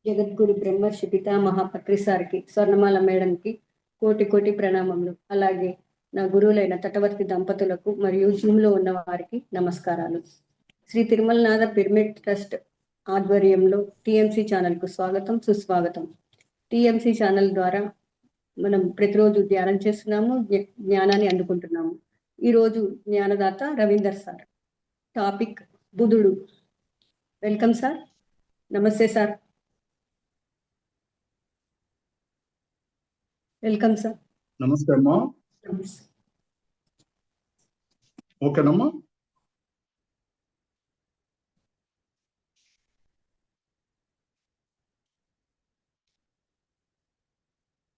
జగద్గురు బ్రహ్మర్షి పితామహ పత్రి సార్కి, స్వర్ణమాల మేడంకి కోటి కోటి ప్రణామములు. అలాగే నా గురువులైన తటవర్తి దంపతులకు మరియు జూమ్లో ఉన్న వారికి నమస్కారాలు. శ్రీ తిరుమలనాథ పిరమిడ్ ట్రస్ట్ ఆధ్వర్యంలో టిఎంసి ఛానల్కు స్వాగతం, సుస్వాగతం. టిఎంసి ఛానల్ ద్వారా మనం ప్రతిరోజు ధ్యానం చేస్తున్నాము, జ్ఞానాన్ని అందుకుంటున్నాము. ఈరోజు జ్ఞానదాత రవీందర్ సార్. టాపిక్ బుధుడు. Welcome sir. నమస్తే సార్. Welcome sir. నమస్తే అమ్మా. ఓకేనమ్మా.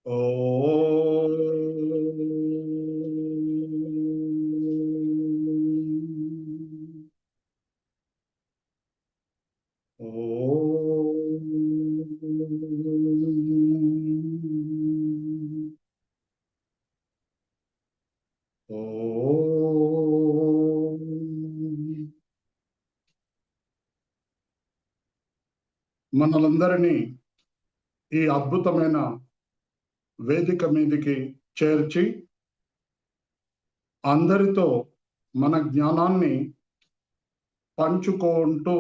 ఓ మనలందరినీ ఈ అద్భుతమైన వేదిక మీదకి చేర్చి అందరితో మన జ్ఞానాన్ని పంచుకుంటూ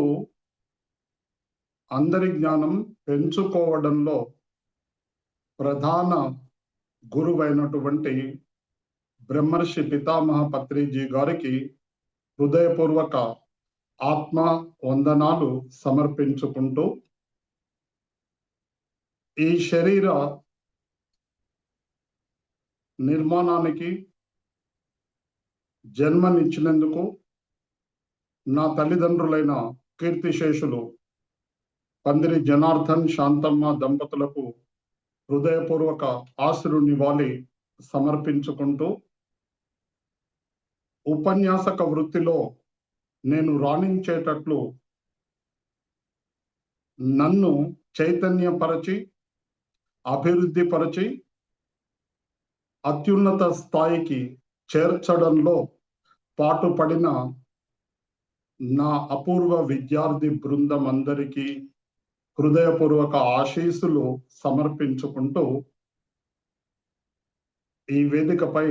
అందరి జ్ఞానం పెంచుకోవడంలో ప్రధాన గురువైనటువంటి బ్రహ్మర్షి పితామహ పత్రిజీ గారికి హృదయపూర్వక ఆత్మ వందనాలు సమర్పించుకుంటూ ఈ శరీర నిర్మాణానికి జన్మనిచ్చినందుకు నా తల్లిదండ్రులైన కీర్తిశేషులు పందిరి జనార్దన్ శాంతమ్మ దంపతులకు హృదయపూర్వక ఆశీర్వాద నివాళి సమర్పించుకుంటూ ఉపన్యాసక వృత్తిలో నేను రాణించేటట్లు నన్ను చైతన్యపరచి అభివృద్ధిపరచి అత్యున్నత స్థాయికి చేర్చడంలో పాటుపడిన నా అపూర్వ విద్యార్థి బృందం అందరికీ హృదయపూర్వక ఆశీస్సులు సమర్పించుకుంటూ ఈ వేదికపై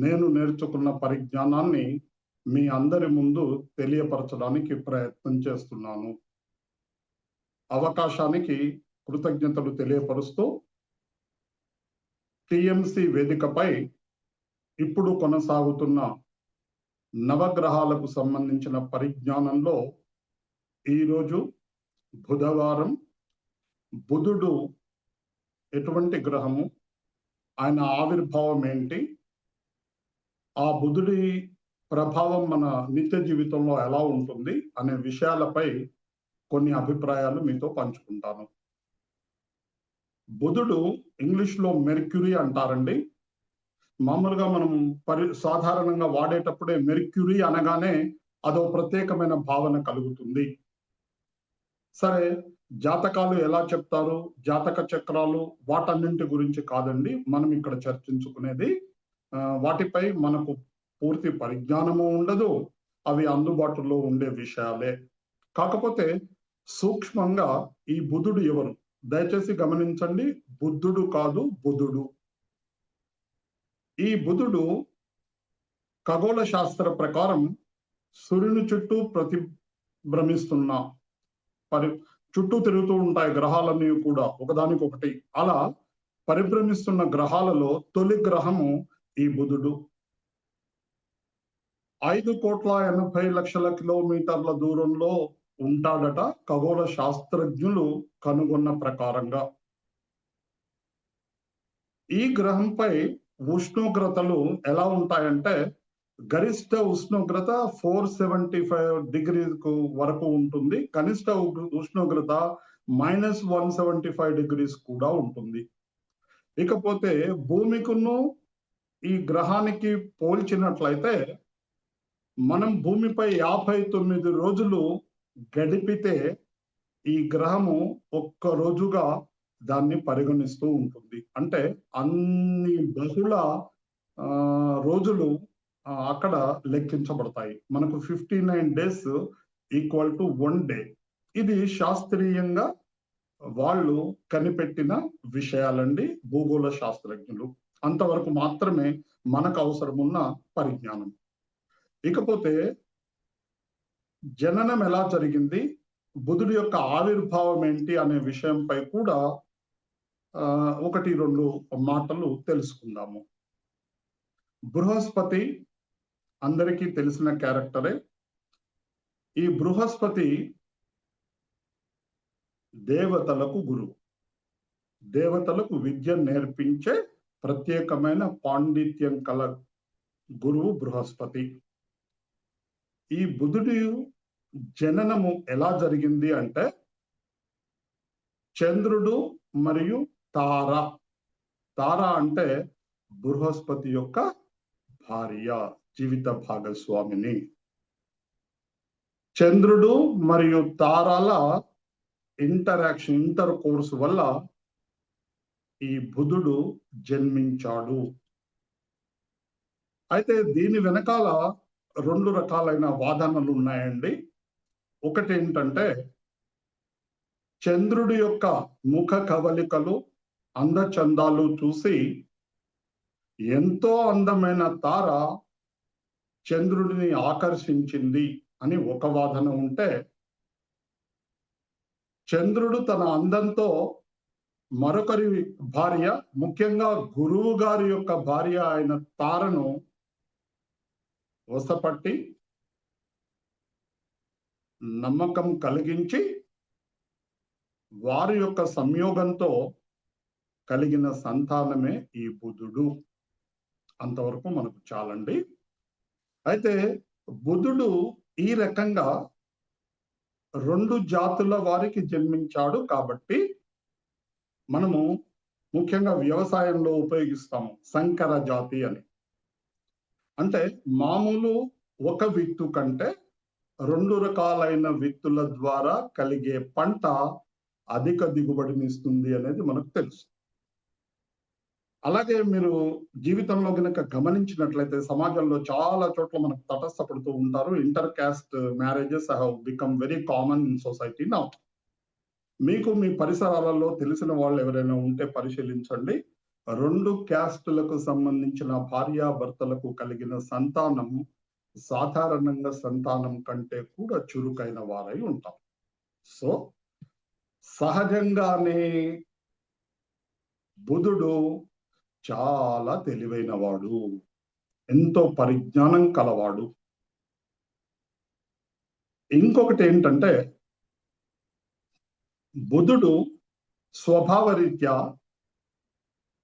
నేను నేర్చుకున్న పరిజ్ఞానాన్ని మీ అందరి ముందు తెలియపరచడానికి ప్రయత్నం చేస్తున్నాను. అవకాశానికి కృతజ్ఞతలు తెలియపరుస్తూ టిఎంసి వేదికపై ఇప్పుడు కొనసాగుతున్న నవగ్రహాలకు సంబంధించిన పరిజ్ఞానంలో ఈరోజు బుధవారం. బుధుడు ఎటువంటి గ్రహము, ఆయన ఆవిర్భావం ఏంటి, ఆ బుధుడి ప్రభావం మన నిత్య జీవితంలో ఎలా ఉంటుంది అనే విషయాలపై కొన్ని అభిప్రాయాలు మీతో పంచుకుంటాను. బుధుడు ఇంగ్లీష్లో మెర్క్యూరీ అంటారండి. మామూలుగా మనం సాధారణంగా వాడేటప్పుడే మెర్క్యూరీ అనగానే అదో ప్రత్యేకమైన భావన కలుగుతుంది. సరే, జాతకాలు ఎలా చెప్తారు, జాతక చక్రాలు, వాటన్నింటి గురించి కాదండి మనం ఇక్కడ చర్చించుకునేది. వాటిపై మనకు పూర్తి పరిజ్ఞానము ఉండదు, అవి అందుబాటులో ఉండే విషయాలే. కాకపోతే సూక్ష్మంగా ఈ బుధుడు ఎవరు దయచేసి గమనించండి. బుద్ధుడు కాదు, బుధుడు. ఈ బుధుడు ఖగోళ శాస్త్ర ప్రకారం సూర్యుని చుట్టూ ప్రతిభ్రమిస్తున్న చుట్టూ తిరుగుతూ ఉంటాయి గ్రహాలన్నీ కూడా ఒకదానికొకటి. అలా పరిభ్రమిస్తున్న గ్రహాలలో తొలి గ్రహము ఈ బుధుడు. 5,80,00,000 కిలోమీటర్ల దూరంలో ఉంటాడట ఖగోళ శాస్త్రజ్ఞులు కనుగొన్న ప్రకారంగా. ఈ గ్రహంపై ఉష్ణోగ్రతలు ఎలా ఉంటాయంటే గరిష్ట ఉష్ణోగ్రత 475 డిగ్రీస్ వరకు ఉంటుంది, కనిష్ట ఉష్ణోగ్రత -175 డిగ్రీస్ కూడా ఉంటుంది. ఇకపోతే భూమికును ఈ గ్రహానికి పోల్చినట్లయితే మనం భూమిపై 59 రోజులు గడిపితే ఈ గ్రహము ఒక్క రోజుగా దాన్ని పరిగణిస్తూ ఉంటుంది. అంటే అన్ని బహుళ రోజులు అక్కడ లెక్కించబడతాయి. మనకు 59 days ఈక్వల్ టు 1 day. ఇది శాస్త్రీయంగా వాళ్ళు కనిపెట్టిన విషయాలండి, భూగోళ శాస్త్రజ్ఞులు. అంతవరకు మాత్రమే మనకు అవసరమున్న పరిజ్ఞానం. ఇకపోతే జననం ఎలా జరిగింది, బుధుడి యొక్క ఆవిర్భావం ఏంటి అనే విషయంపై కూడా 1-2 మాటలు తెలుసుకుందాము. బృహస్పతి అందరికీ తెలిసిన క్యారెక్టరే. ఈ బృహస్పతి దేవతలకు గురువు, దేవతలకు విద్య నేర్పించే ప్రత్యేకమైన పాండిత్యం కల గురువు బృహస్పతి. ఈ బుధుడి జననము ఎలా జరిగింది అంటే, చంద్రుడు మరియు తార, తార అంటే బృహస్పతి యొక్క భార్య, జీవిత భాగస్వామిని. చంద్రుడు మరియు తారల ఇంటర్ కోర్స్ వల్ల ఈ బుధుడు జన్మించాడు. అయితే దీని వెనకాల 2 రకాలైన వాదనలు ఉన్నాయండి. ఒకటి ఏంటంటే, చంద్రుడి యొక్క ముఖ కవలికలు, అందచందాలు చూసి ఎంతో అందమైన తార చంద్రుడిని ఆకర్షించింది అని ఒక వాదన ఉంటే, చంద్రుడు తన అందంతో మరొకరి భార్య, ముఖ్యంగా గురువు గారి యొక్క భార్య అయిన తారను వశపట్టి నమ్మకం కలిగించి వారి యొక్క సంయోగంతో కలిగిన సంతానమే ఈ బుధుడు. అంతవరకు మనకు చాలండి. అయితే బుధుడు ఈ రకంగా 2 జాతుల వారికి జన్మించాడు కాబట్టి మనము ముఖ్యంగా వ్యవసాయంలో ఉపయోగిస్తాము సంకర జాతి అని. అంటే మామూలు ఒక విత్తు కంటే 2 రకాలైన విత్తుల ద్వారా కలిగే పంట అధిక దిగుబడిని ఇస్తుంది అనేది మనకు తెలుసు. అలాగే మీరు జీవితంలో గనక గమనించినట్లయితే సమాజంలో చాలా చోట్ల మనకు తటస్థపడుతూ ఉంటారు. Inter caste marriages have become very common in society now. మీకు మీ పరిసరాలలో తెలిసిన వాళ్ళు ఎవరైనా ఉంటే పరిశీలించండి. 2 క్యాస్టులకు సంబంధించిన భార్యాభర్తలకు కలిగిన సంతానం సాధారణంగా సంతానం కంటే కూడా చురుకైన వారై ఉంటారు. సో సహజంగానే బుధుడు చాలా తెలివైన వాడు, ఎంతో పరిజ్ఞానం కలవాడు. ఇంకొకటి ఏంటంటే, బుధుడు స్వభావరీత్యా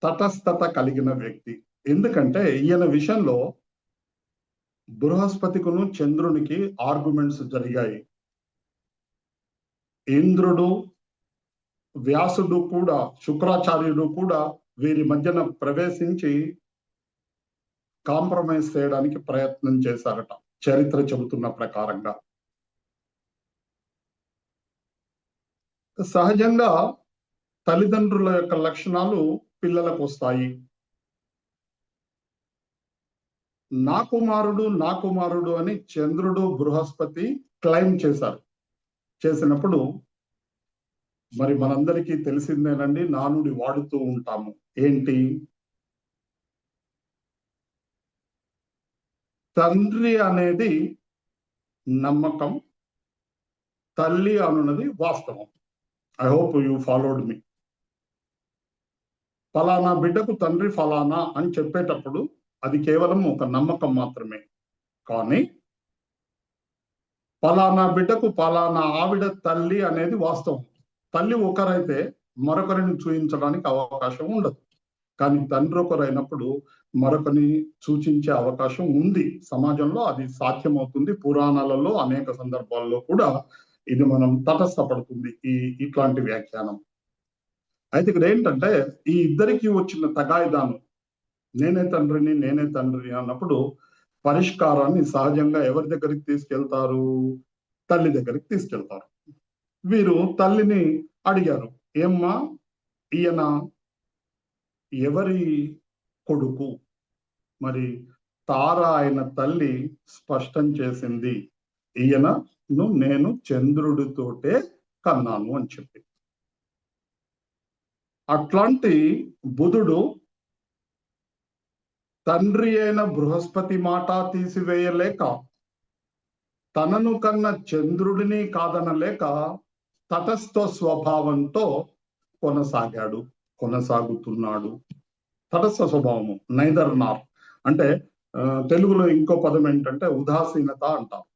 తటస్థత కలిగిన వ్యక్తి. ఎందుకంటే ఈయన విషయంలో బృహస్పతికును చంద్రునికి ఆర్గ్యుమెంట్స్ జరిగాయి. ఇంద్రుడు, వ్యాసుడు కూడా, శుక్రాచార్యుడు కూడా వీరి మధ్యన ప్రవేశించి కాంప్రమైజ్ చేయడానికి ప్రయత్నం చేశారట, చరిత్ర చెబుతున్న ప్రకారంగా. సహజంగా తల్లిదండ్రుల యొక్క లక్షణాలు పిల్లలకు వస్తాయి. నా కుమారుడు అని చంద్రుడు బృహస్పతి క్లెయిమ్ చేశారు. చేసినప్పుడు మరి మనందరికీ తెలిసిందేనండి, నానుడి వాడుతూ ఉంటాము. ఏంటి? తండ్రి అనేది నమ్మకం, తల్లి అనున్నది వాస్తవం. ఐ హోప్ యూ ఫాలోడ్ మీ. ఫలానా బిడ్డకు తండ్రి ఫలానా అని చెప్పేటప్పుడు అది కేవలం ఒక నమ్మకం మాత్రమే. కానీ ఫలానా బిడ్డకు ఫలానా ఆవిడ తల్లి అనేది వాస్తవం. తల్లి ఒకరైతే మరొకరిని చూయించడానికి అవకాశం ఉండదు. కానీ తండ్రి ఒకరైనప్పుడు మరొకరిని సూచించే అవకాశం ఉంది. సమాజంలో అది సాధ్యమవుతుంది. పురాణాలలో అనేక సందర్భాల్లో కూడా ఇది మనం తటస్థపడుతుంది ఇట్లాంటి వ్యాఖ్యానం. అయితే ఇక్కడ ఏంటంటే, ఈ ఇద్దరికి వచ్చిన తగాయిదాను, నేనే తండ్రి అన్నప్పుడు పరిష్కారాన్ని సహజంగా ఎవరి దగ్గరికి తీసుకెళ్తారు? తల్లి దగ్గరికి తీసుకెళ్తారు. వీరు తల్లిని అడిగారు, ఏమ్మా ఈయన ఎవరి కొడుకు? మరి తార అయిన తల్లి స్పష్టం చేసింది, ఈయనను నేను చంద్రుడితోటే కన్నాను అని చెప్పి. అట్లాంటి బుధుడు తండ్రి అయిన బృహస్పతి మాట తీసివేయలేక, తనను కన్న చంద్రుడిని కాదనలేక తటస్థ స్వభావంతో కొనసాగుతున్నాడు. తటస్థ స్వభావము, నైదర్ నార్ అంటే తెలుగులో ఇంకో పదం ఏంటంటే ఉదాసీనత అంటారు.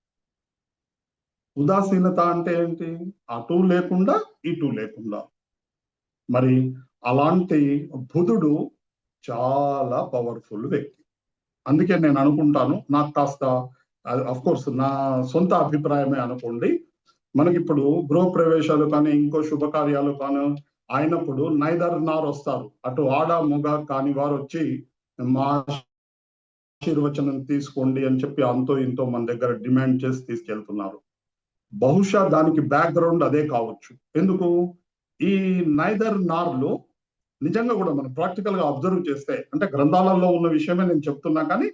ఉదాసీనత అంటే ఏంటి? అటు లేకుండా ఇటు లేకుండా. మరి అలాంటి బుధుడు చాలా పవర్ఫుల్ వ్యక్తి. అందుకే నేను అనుకుంటాను, నాకు కాస్త అఫ్ కోర్స్ నా సొంత అభిప్రాయమే అనుకోండి, మనకిప్పుడు గృహప్రవేశాలు కానీ ఇంకో శుభకార్యాలు కానీ అయినప్పుడు నైదర్ నార్ వస్తారు. అటు ఆడ మగ కాని వారు వచ్చి మా ఆశీర్వచనం తీసుకోండి అని చెప్పి అంతో ఇంతో మన దగ్గర డిమాండ్ చేసి తీసుకెళ్తున్నారు. బహుశా దానికి బ్యాక్గ్రౌండ్ అదే కావచ్చు. ఎందుకు? ఈ నైదర్ నార్లు నిజంగా కూడా మనం ప్రాక్టికల్ గా అబ్జర్వ్ చేస్తే, అంటే గ్రంథాలలో ఉన్న విషయమే నేను చెప్తున్నా, కానీ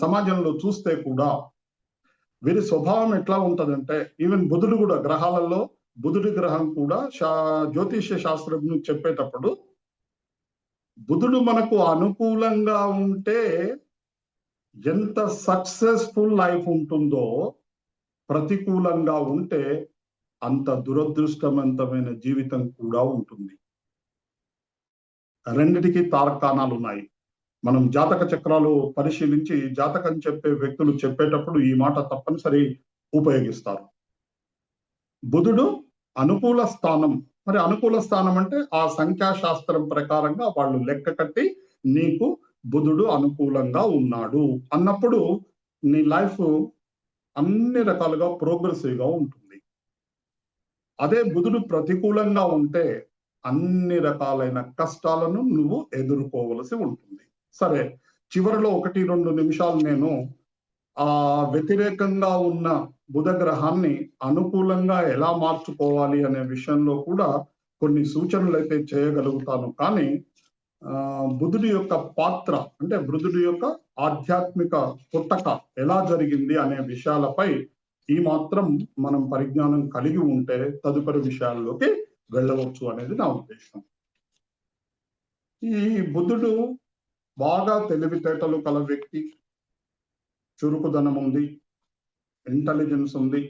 సమాజంలో చూస్తే కూడా వీరి స్వభావం ఎట్లా ఉంటదంటే, ఈవెన్ బుధుడు కూడా గ్రహాలలో బుధుడి గ్రహం కూడా జ్యోతిష్య శాస్త్రం చెప్పేటప్పుడు బుధుడు మనకు అనుకూలంగా ఉంటే ఎంత సక్సెస్ఫుల్ లైఫ్ ఉంటుందో, ప్రతికూలంగా ఉంటే అంత దురదృష్టవంతమైన జీవితం కూడా ఉంటుంది. రెండిటికి తార్కాణాలు ఉన్నాయి. మనం జాతక చక్రాలు పరిశీలించి జాతకం చెప్పే వ్యక్తులు చెప్పేటప్పుడు ఈ మాట తప్పనిసరి ఉపయోగిస్తారు. బుధుడు అనుకూల స్థానం. మరి అనుకూల స్థానం అంటే ఆ సంఖ్యాశాస్త్రం ప్రకారంగా వాళ్ళు లెక్క కట్టి నీకు బుధుడు అనుకూలంగా ఉన్నాడు అన్నప్పుడు నీ లైఫ్ అన్ని రకాలుగా ప్రోగ్రెసివ్ గా ఉంటుంది. అదే బుధుడు ప్రతికూలంగా ఉంటే అన్ని రకాలైన కష్టాలను నువ్వు ఎదుర్కోవలసి ఉంటుంది. సరే, చివరిలో 1-2 నిమిషాలు నేను ఆ వ్యతిరేకంగా ఉన్న బుధ గ్రహాన్ని అనుకూలంగా ఎలా మార్చుకోవాలి అనే విషయంలో కూడా కొన్ని సూచనలు అయితే చేయగలుగుతాను. కానీ బుధుడి యొక్క పాత్ర, అంటే బుధుడి యొక్క ఆధ్యాత్మిక పుట్టక ఎలా జరిగింది అనే విషయాలపై ఈ మాత్రం మనం పరిజ్ఞానం కలిగి ఉంటే తదుపరి విషయాల్లోకి వెళ్ళవచ్చు అనేది నా ఉద్దేశం. ఈ బుధుడు బాగా తెలివితేటలు కల వ్యక్తి, చురుకుదనం ఉంది, ఇంటెలిజెన్స్ ఉంది,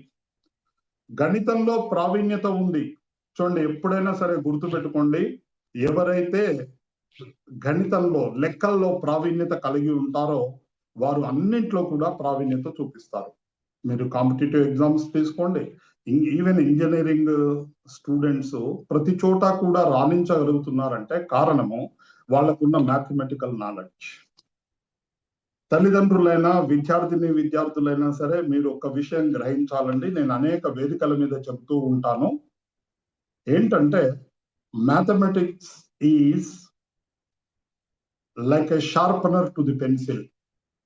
గణితంలో ప్రావీణ్యత ఉంది. చూడండి, ఎప్పుడైనా సరే గుర్తుపెట్టుకోండి, ఎవరైతే గణితంలో లెక్కల్లో ప్రావీణ్యత కలిగి ఉంటారో వారు అన్నింట్లో కూడా ప్రావీణ్యత చూపిస్తారు. మీరు కాంపిటేటివ్ ఎగ్జామ్స్ తీసుకోండి, ఈవెన్ ఇంజనీరింగ్ స్టూడెంట్స్ ప్రతి చోట కూడా రాణించగలుగుతున్నారంటే కారణము వాళ్ళకున్న మ్యాథమెటికల్ నాలెడ్జ్. తల్లిదండ్రులైనా విద్యార్థులైనా సరే మీరు ఒక విషయం గ్రహించాలండి, నేను అనేక వేదికల మీద చెబుతూ ఉంటాను. ఏంటంటే mathematics is like a sharpener to the pencil.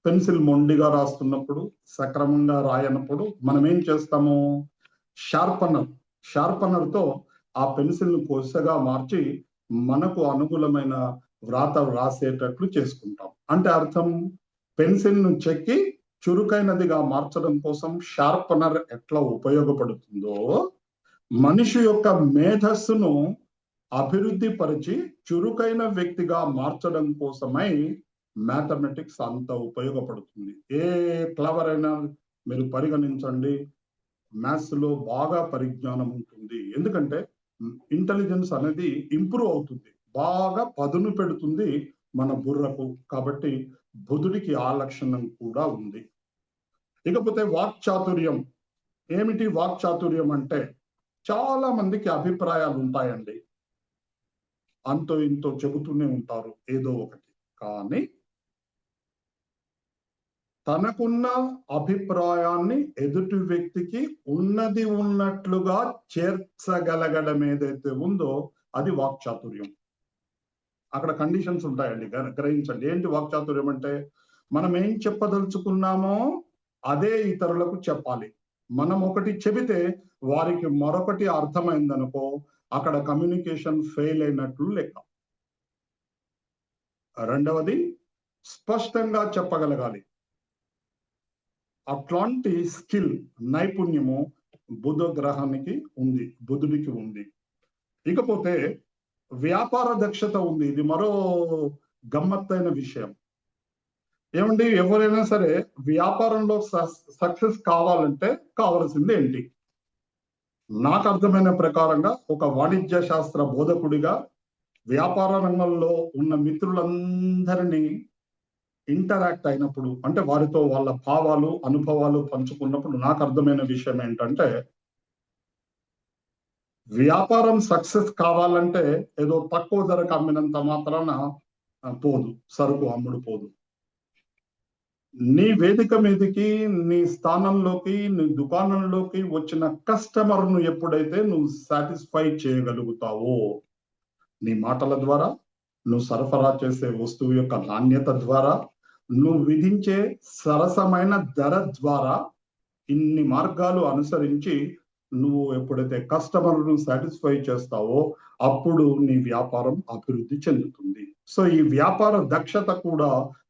Pencil మొండిగా రాస్తున్నప్పుడు, సక్రమంగా రాయనప్పుడు మనం ఏం చేస్తాము? షార్పనర్ తో ఆ పెన్సిల్ ను కొసగా మార్చి మనకు అనుకూలమైన వ్రాత రాసేటట్లు చేసుకుంటాం. అంటే అర్థం, పెన్సిల్ ను చెక్కి చురుకైనదిగా మార్చడం కోసం షార్పనర్ ఎట్లా ఉపయోగపడుతుందో, మనిషి యొక్క మేధస్సును అభివృద్ధి పరిచి చురుకైన వ్యక్తిగా మార్చడం కోసమై మ్యాథమెటిక్స్ అంత ఉపయోగపడుతుంది. ఏ క్లవర్ అయినా మీరు పరిగణించండి, మ్యాథ్స్ లో బాగా పరిజ్ఞానం ఉంటుంది. ఎందుకంటే ఇంటెలిజెన్స్ అనేది ఇంప్రూవ్ అవుతుంది, బాగా పదును పెడుతుంది మన బుర్రకు. కాబట్టి బుధుడికి ఆ లక్షణం కూడా ఉంది. ఇకపోతే వాక్చాతుర్యం. ఏమిటి వాక్చాతుర్యం అంటే? చాలా మందికి అభిప్రాయాలు ఉంటాయండి, అంతో ఇంతో చెబుతూనే ఉంటారు ఏదో ఒకటి. కానీ తనకున్న అభిప్రాయాన్ని ఎదుటి వ్యక్తికి ఉన్నది ఉన్నట్లుగా చేర్చగలగడం ఏదైతే ఉందో అది వాక్చాతుర్యం. అక్కడ కండిషన్స్ ఉంటాయండి, గ్రహించండి. ఏంటి వాక్చాతుర్యం అంటే? మనం ఏం చెప్పదలుచుకున్నామో అదే ఇతరులకు చెప్పాలి. మనం ఒకటి చెబితే వారికి మరొకటి అర్థమైందనుకో, అక్కడ కమ్యూనికేషన్ ఫెయిల్ అయినట్లు లెక్క. రెండవది, స్పష్టంగా చెప్పగలగాలి. అట్లాంటి స్కిల్, నైపుణ్యము బుధ గ్రహానికి ఉంది, బుధుడికి ఉంది. ఇకపోతే వ్యాపార దక్షత ఉంది. ఇది మరో గమ్మత్తైన విషయం. ఏమండి, ఎవరైనా సరే వ్యాపారంలో సక్సెస్ కావాలంటే కావాల్సింది ఏంటి? నాకు అర్థమైన ప్రకారంగా ఒక వాణిజ్య శాస్త్ర బోధకుడిగా వ్యాపార రంగంలో ఉన్న మిత్రులందరినీ ఇంటరాక్ట్ అయినప్పుడు, అంటే వారితో వాళ్ళ భావాలు అనుభవాలు పంచుకున్నప్పుడు నాకు అర్థమైన విషయం ఏంటంటే, వ్యాపారం సక్సెస్ కావాలంటే ఏదో తక్కువ ధరకు అమ్మినంత మాత్రాన పోదు, సరుకు అమ్ముడు పోదు. నీ వేదిక మీదకి, నీ స్థానంలోకి, నీ దుకాణంలోకి వచ్చిన కస్టమర్ను ఎప్పుడైతే నువ్వు సాటిస్ఫై చేయగలుగుతావో, నీ మాటల ద్వారా, నువ్వు సరఫరా చేసే వస్తువు యొక్క నాణ్యత ద్వారా, నువ్వు విధించే సరసమైన ధర ద్వారా, ఇన్ని మార్గాలు అనుసరించి నువ్వు ఎప్పుడైతే కస్టమర్ను సాటిస్ఫై చేస్తావో అప్పుడు నీ వ్యాపారం అభివృద్ధి చెందుతుంది. సో ఈ వ్యాపార దక్షత కూడా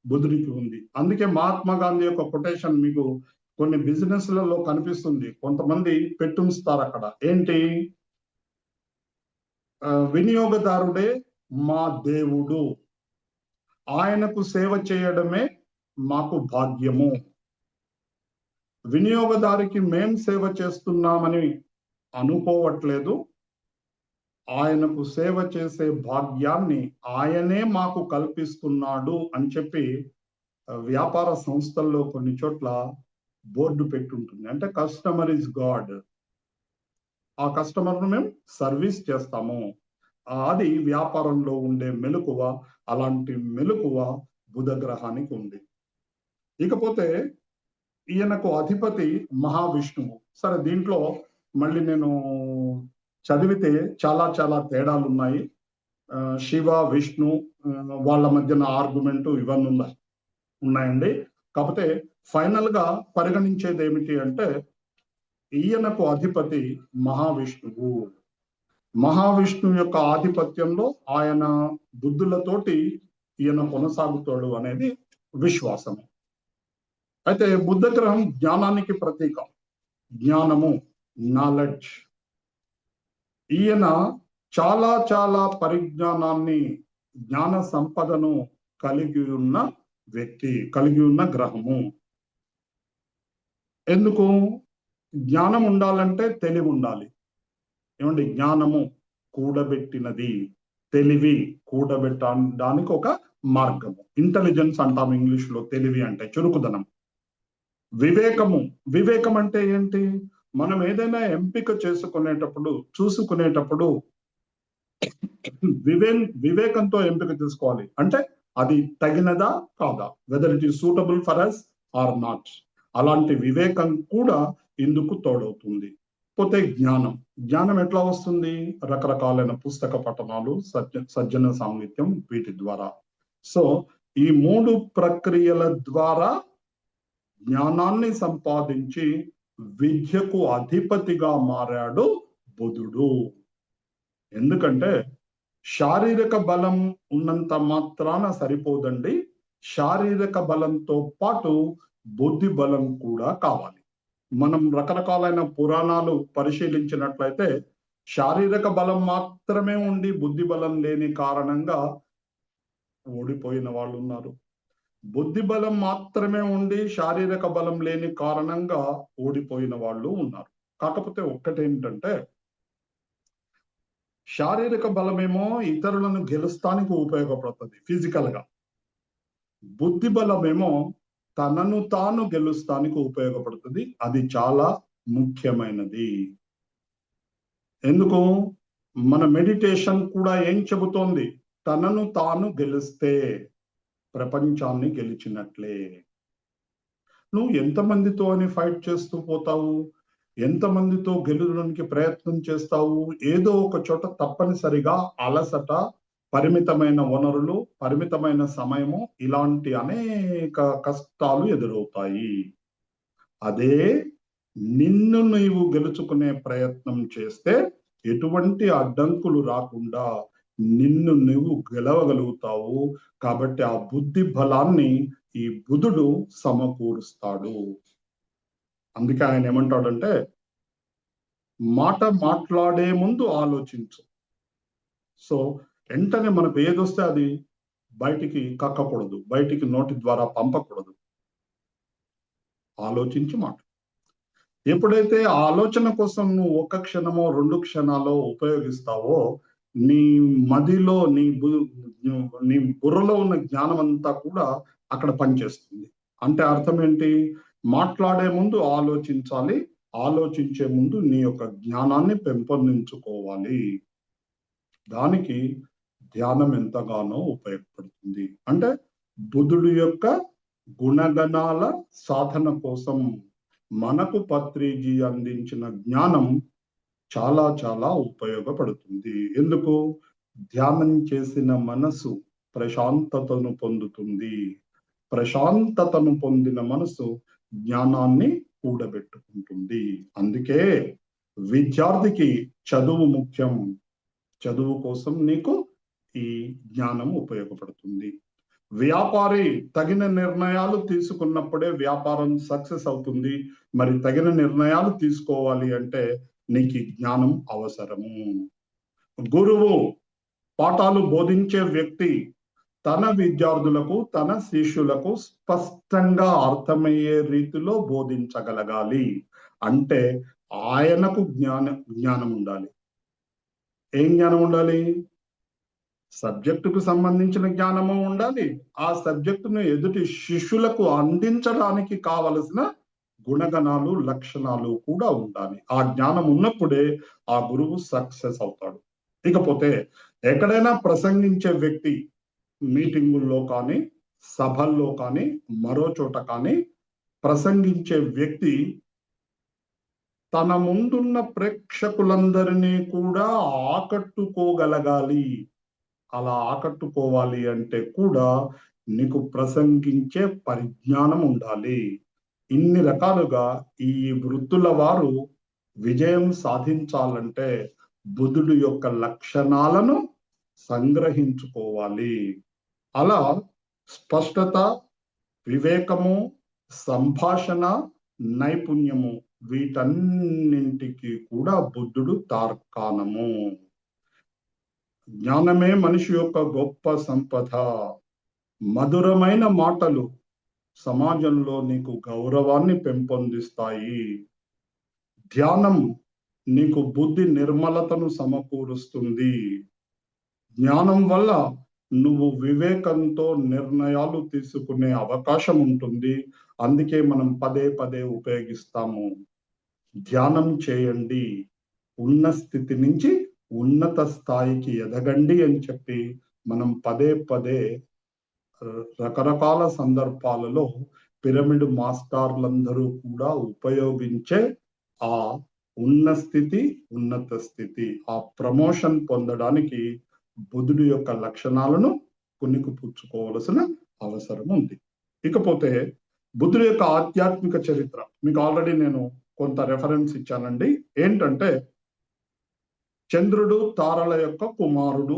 బుధుడికి ఉంది. అందుకే మహాత్మా గాంధీ యొక్క కొటేషన్ మీకు కొన్ని బిజినెస్లలో కనిపిస్తుంది. కొంతమంది పెట్టుంచుతారు అక్కడ, ఏంటి, వినియోగదారుడే మా దేవుడు, ఆయనకు సేవ చేయడమే మాకు భాగ్యము. వినియోగదారికి మేం సేవ చేస్తున్నామని అనుకోవట్లేదు, ఆయనకు సేవ చేసే భాగ్యాన్ని ఆయనే మాకు కల్పిస్తున్నాడు అని చెప్పి వ్యాపార సంస్థల్లో కొన్ని చోట్ల బోర్డు పెట్టుంటుంది. అంటే కస్టమర్ ఇస్ గాడ్, ఆ కస్టమర్ను మేము సర్వీస్ చేస్తాము. అది వ్యాపారంలో ఉండే మెలకువ. అలాంటి మెలకువ బుధ గ్రహానికి ఉంది. ఇకపోతే ఈయనకు అధిపతి మహావిష్ణువు. సరే, దీంట్లో మళ్ళీ నేను చదివితే చాలా చాలా తేడాలు ఉన్నాయి. శివ విష్ణు వాళ్ళ మధ్యన ఆర్గ్యుమెంట్ ఇవన్నీ ఉన్నాయండి. కాకపోతే ఫైనల్ గా పరిగణించేది ఏమిటి అంటే, ఈయనకు అధిపతి మహావిష్ణువు. మహావిష్ణువు యొక్క ఆధిపత్యంలో ఆయన బుద్ధులతోటి ఈయన కొనసాగుతాడు అనేది విశ్వాసము. అయితే బుధ గ్రహం జ్ఞానానికి ప్రతీక, జ్ఞానము, నాలెడ్జ్. ఈయన చాలా చాలా పరిజ్ఞానాన్ని, జ్ఞాన సంపదను కలిగి ఉన్న వ్యక్తి, కలిగి ఉన్న గ్రహము. ఎందుకు? జ్ఞానం ఉండాలంటే తెలివి ఉండాలి. ఏమండి, జ్ఞానము కూడబెట్టినది, తెలివి కూడబెట్టడానికి ఒక మార్గము. ఇంటెలిజెన్స్ అంటాం ఇంగ్లీష్ లో. తెలివి అంటే చురుకుదనం. వివేకము, వివేకం అంటే ఏంటి? మనం ఏదైనా ఎంపిక చూసుకునేటప్పుడు వివేకంతో ఎంపిక చేసుకోవాలి. అంటే అది తగినదా కాదా, whether it is suitable for us or not. అలాంటి వివేకం కూడా ఇందుకు తోడవుతుంది. పోతే జ్ఞానం, జ్ఞానం ఎట్లా వస్తుంది? రకరకాలైన పుస్తక పఠనాలు, సజ్జన సాంగత్యం, వీటి ద్వారా. సో ఈ 3 ప్రక్రియల ద్వారా జ్ఞానాన్ని సంపాదించి విద్యకు అధిపతిగా మారాడు బుధుడు. ఎందుకంటే శారీరక బలం ఉన్నంత మాత్రాన సరిపోదండి, శారీరక బలంతో పాటు బుద్ధి బలం కూడా కావాలి. మనం రకరకాలైన పురాణాలు పరిశీలించినట్లయితే శారీరక బలం మాత్రమే ఉండి బుద్ధి బలం లేని కారణంగా ఓడిపోయిన వాళ్ళు ఉన్నారు. బుద్ధి బలం మాత్రమే ఉండి శారీరక బలం లేని కారణంగా ఓడిపోయిన వాళ్ళు ఉన్నారు. కాకపోతే ఒక్కటేంటంటే, శారీరక బలమేమో ఇతరులను గెలుస్తానికి ఉపయోగపడుతుంది ఫిజికల్ గా, బుద్ధి బలమేమో తనను తాను గెలుస్తానికి ఉపయోగపడుతుంది. అది చాలా ముఖ్యమైనది. ఎందుకు? మన మెడిటేషన్ కూడా ఏం చెబుతోంది? తనను తాను గెలిస్తే ప్రపంచాన్ని గెలిచినట్లే. నువ్వు ఎంతమందితో అని ఫైట్ చేస్తూ పోతావు, ఎంతమందితో గెలవడానికి ప్రయత్నం చేస్తావు? ఏదో ఒక చోట తప్పనిసరిగా అలసట, పరిమితమైన వనరులు, పరిమితమైన సమయము, ఇలాంటి అనేక కష్టాలు ఎదురవుతాయి. అదే నిన్ను నీవు గెలుచుకునే ప్రయత్నం చేస్తే ఎటువంటి అడ్డంకులు రాకుండా నిన్ను నువ్వు గెలవగలుగుతావు. కాబట్టి ఆ బుద్ధి బలాన్ని ఈ బుధుడు సమకూరుస్తాడు. అందుకే ఆయన ఏమంటాడంటే, మాట మాట్లాడే ముందు ఆలోచించు. సో వెంటనే మనకు ఏదొస్తే అది బయటికి కక్కకూడదు, బయటికి నోటి ద్వారా పంపకూడదు. ఆలోచించి మాట. ఎప్పుడైతే ఆ ఆలోచన కోసం నువ్వు 1 క్షణమో 2 క్షణాలో ఉపయోగిస్తావో, నీ మదిలో నీ బుర్రలో ఉన్న జ్ఞానం అంతా కూడా అక్కడ పనిచేస్తుంది. అంటే అర్థం ఏంటి? మాట్లాడే ముందు ఆలోచించాలి, ఆలోచించే ముందు నీ యొక్క జ్ఞానాన్ని పెంపొందించుకోవాలి. దానికి ధ్యానం ఎంతగానో ఉపయోగపడుతుంది. అంటే బుద్ధుడి యొక్క గుణగణాల సాధన కోసం మనకు పత్రిజీ అందించిన జ్ఞానం చాలా చాలా ఉపయోగపడుతుంది. ఎందుకు? ధ్యానం చేసిన మనసు ప్రశాంతతను పొందుతుంది. ప్రశాంతతను పొందిన మనసు జ్ఞానాన్ని కూడబెట్టుకుంటుంది. అందుకే విద్యార్థికి చదువు ముఖ్యం. చదువు కోసం నీకు ఈ జ్ఞానం ఉపయోగపడుతుంది. వ్యాపారి తగిన నిర్ణయాలు తీసుకున్నప్పుడే వ్యాపారం సక్సెస్ అవుతుంది. మరి తగిన నిర్ణయాలు తీసుకోవాలి అంటే నీకు జ్ఞానం అవసరము. గురువు, పాఠాలు బోధించే వ్యక్తి తన విద్యార్థులకు, తన శిష్యులకు స్పష్టంగా అర్థమయ్యే రీతిలో బోధించగలగాలి. అంటే ఆయనకు జ్ఞానం ఉండాలి. ఏం జ్ఞానం ఉండాలి? సబ్జెక్టుకు సంబంధించిన జ్ఞానము ఉండాలి. ఆ సబ్జెక్టును ఎదుటి శిష్యులకు అందించడానికి కావలసిన గుణగణాలు, లక్షణాలు కూడా ఉండాలి. ఆ జ్ఞానం ఉన్నప్పుడే ఆ గురువు సక్సెస్ అవుతాడు. ఇకపోతే ఎక్కడైనా ప్రసంగించే వ్యక్తి మీటింగుల్లో కానీ, సభల్లో కానీ, మరో చోట కానీ ప్రసంగించే వ్యక్తి తన ముందున్న ప్రేక్షకులందరినీ కూడా ఆకట్టుకోగలగాలి. అలా ఆకట్టుకోవాలి అంటే కూడా నీకు ప్రసంగించే పరిజ్ఞానం ఉండాలి. ఇన్ని రకాలుగా ఈ వృత్తుల వారు విజయం సాధించాలంటే బుద్ధుడి యొక్క లక్షణాలను సంగ్రహించుకోవాలి. అలా స్పష్టత, వివేకము, సంభాషణ నైపుణ్యము వీటన్నింటికి కూడా బుద్ధుడు తార్కాణము. జ్ఞానమే మనిషి యొక్క గొప్ప సంపద. మధురమైన మాటలు సమాజంలో నీకు గౌరవాన్ని పెంపొందిస్తాయి. ధ్యానం నీకు బుద్ధి నిర్మలతను సమకూరుస్తుంది. జ్ఞానం వల్ల నువ్వు వివేకంతో నిర్ణయాలు తీసుకునే అవకాశం ఉంటుంది. అందుకే మనం పదే పదే ఉపయోగిస్తాము. ధ్యానం చేయండి, ఉన్న స్థితి నుంచి ఉన్నత స్థాయికి ఎదగండి అని చెప్పి మనం పదే పదే రకరకాల సందర్భాలలో పిరమిడ్ మాస్టర్లందరూ కూడా ఉపయోగించే ఆ ఉన్న స్థితి, ఉన్నత స్థితి, ఆ ప్రమోషన్ పొందడానికి బుద్ధుడి యొక్క లక్షణాలను పుచ్చుకోవలసిన అవసరం ఉంది. ఇకపోతే బుద్ధుడి యొక్క ఆధ్యాత్మిక చరిత్ర మీకు ఆల్రెడీ నేను కొంత రెఫరెన్స్ ఇచ్చానండి. ఏంటంటే చంద్రుడు తారల యొక్క కుమారుడు.